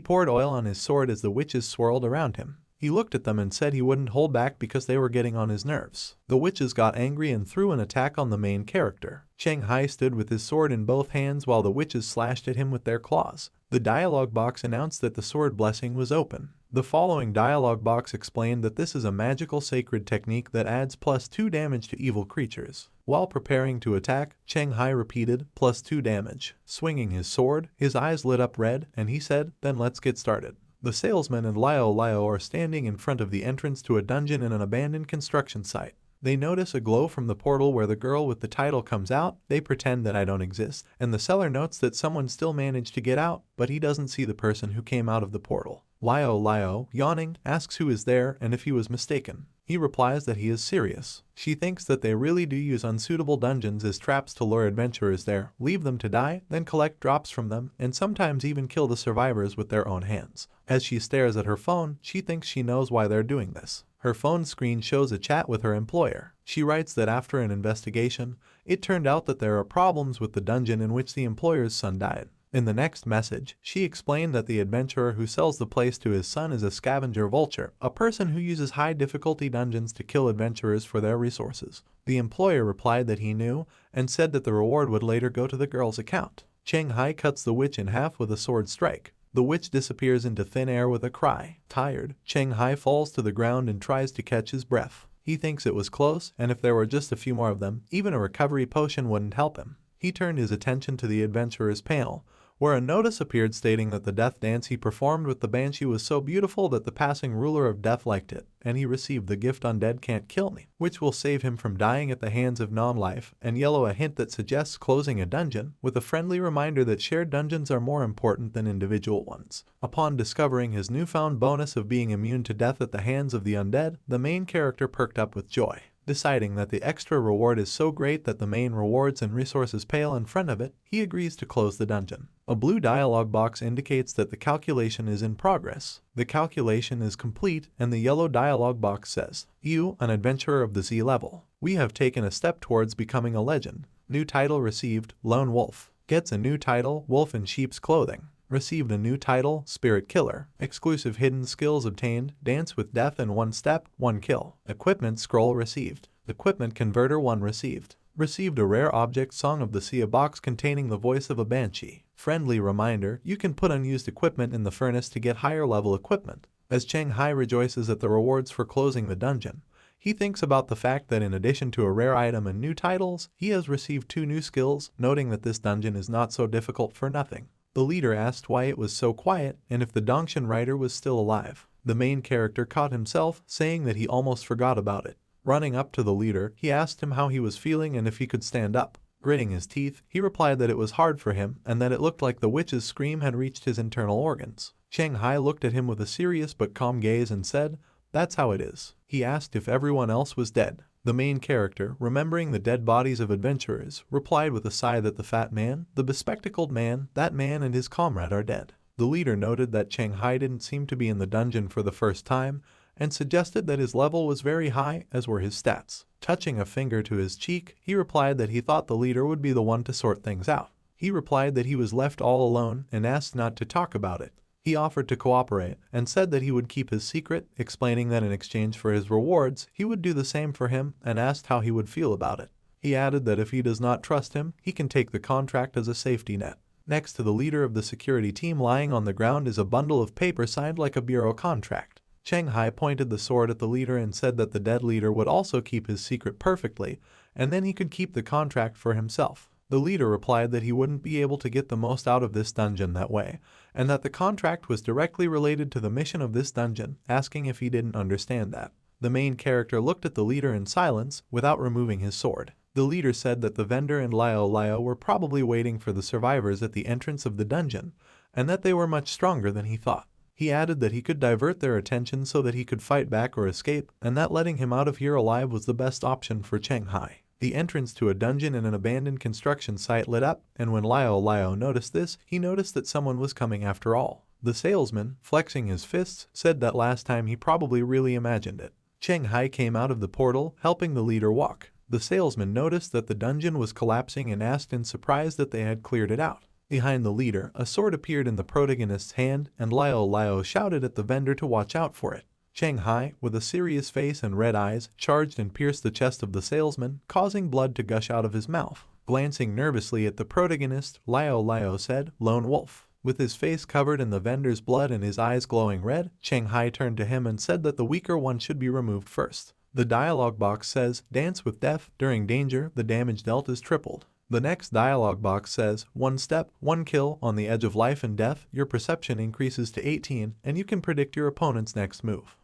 poured oil on his sword as the witches swirled around him. He looked at them and said he wouldn't hold back because they were getting on his nerves. The witches got angry and threw an attack on the main character. Cheng Hai stood with his sword in both hands while the witches slashed at him with their claws. The dialogue box announced that the sword blessing was open. The following dialogue box explained that this is a magical sacred technique that adds +2 damage to evil creatures. While preparing to attack, Cheng Hai repeated, +2 damage. Swinging his sword, his eyes lit up red, and he said, then let's get started. The salesman and Liao are standing in front of the entrance to a dungeon in an abandoned construction site. They notice a glow from the portal where the girl with the title comes out. They pretend that I don't exist, and the seller notes that someone still managed to get out, but he doesn't see the person who came out of the portal. Liao, yawning, asks who is there and if he was mistaken. He replies that he is serious. She thinks that they really do use unsuitable dungeons as traps to lure adventurers there, leave them to die, then collect drops from them, and sometimes even kill the survivors with their own hands. As she stares at her phone, she thinks she knows why they're doing this. Her phone screen shows a chat with her employer. She writes that after an investigation, it turned out that there are problems with the dungeon in which the employer's son died. In the next message, she explained that the adventurer who sells the place to his son is a scavenger vulture, a person who uses high-difficulty dungeons to kill adventurers for their resources. The employer replied that he knew, and said that the reward would later go to the girl's account. Cheng Hai cuts the witch in half with a sword strike. The witch disappears into thin air with a cry. Tired, Cheng Hai falls to the ground and tries to catch his breath. He thinks it was close, and if there were just a few more of them, even a recovery potion wouldn't help him. He turned his attention to the adventurer's panel, where a notice appeared stating that the death dance he performed with the banshee was so beautiful that the passing ruler of death liked it, and he received the gift Undead Can't Kill Me, which will save him from dying at the hands of non-life, and yellow a hint that suggests closing a dungeon, with a friendly reminder that shared dungeons are more important than individual ones. Upon discovering his newfound bonus of being immune to death at the hands of the undead, the main character perked up with joy. Deciding that the extra reward is so great that the main rewards and resources pale in front of it, he agrees to close the dungeon. A blue dialog box indicates that the calculation is in progress. The calculation is complete, and the yellow dialog box says, "You, an adventurer of the Z level. We have taken a step towards becoming a legend. New title received, Lone Wolf. Gets a new title, Wolf in Sheep's Clothing. Received a new title, Spirit Killer. Exclusive hidden skills obtained, Dance with Death in 1 step, 1 kill. Equipment scroll received. Equipment converter 1 received. Received a rare object Song of the Sea, a box containing the voice of a banshee. Friendly reminder, you can put unused equipment in the furnace to get higher level equipment." As Cheng Hai rejoices at the rewards for closing the dungeon, he thinks about the fact that in addition to a rare item and new titles, he has received 2 new skills, noting that this dungeon is not so difficult for nothing. The leader asked why it was so quiet and if the Dongshan writer was still alive. The main character caught himself saying that he almost forgot about it. Running up to the leader, he asked him how he was feeling and if he could stand up. Gritting his teeth, he replied that it was hard for him and that it looked like the witch's scream had reached his internal organs. Cheng Hai looked at him with a serious but calm gaze and said, "That's how it is." He asked if everyone else was dead. The main character, remembering the dead bodies of adventurers, replied with a sigh that the fat man, the bespectacled man, that man and his comrade are dead. The leader noted that Cheng Hai didn't seem to be in the dungeon for the first time, and suggested that his level was very high, as were his stats. Touching a finger to his cheek, he replied that he thought the leader would be the one to sort things out. He replied that he was left all alone and asked not to talk about it. He offered to cooperate and said that he would keep his secret, explaining that in exchange for his rewards, he would do the same for him, and asked how he would feel about it. He added that if he does not trust him, he can take the contract as a safety net. Next to the leader of the security team lying on the ground is a bundle of paper signed like a bureau contract. Cheng Hai pointed the sword at the leader and said that the dead leader would also keep his secret perfectly, and then he could keep the contract for himself. The leader replied that he wouldn't be able to get the most out of this dungeon that way, and that the contract was directly related to the mission of this dungeon, asking if he didn't understand that. The main character looked at the leader in silence, without removing his sword. The leader said that the vendor and Liao were probably waiting for the survivors at the entrance of the dungeon, and that they were much stronger than he thought. He added that he could divert their attention so that he could fight back or escape, and that letting him out of here alive was the best option for Cheng Hai. The entrance to a dungeon in an abandoned construction site lit up, and when Liao noticed this, he noticed that someone was coming after all. The salesman, flexing his fists, said that last time he probably really imagined it. Cheng Hai came out of the portal, helping the leader walk. The salesman noticed that the dungeon was collapsing and asked in surprise that they had cleared it out. Behind the leader, a sword appeared in the protagonist's hand, and Liao shouted at the vendor to watch out for it. Cheng Hai, with a serious face and red eyes, charged and pierced the chest of the salesman, causing blood to gush out of his mouth. Glancing nervously at the protagonist, Liao said, "Lone Wolf." With his face covered in the vendor's blood and his eyes glowing red, Cheng Hai turned to him and said that the weaker one should be removed first. The dialogue box says, "Dance with Death. During danger, the damage dealt is tripled." The next dialogue box says, 1 step, 1 kill. On the edge of life and death, your perception increases to 18, and you can predict your opponent's next move.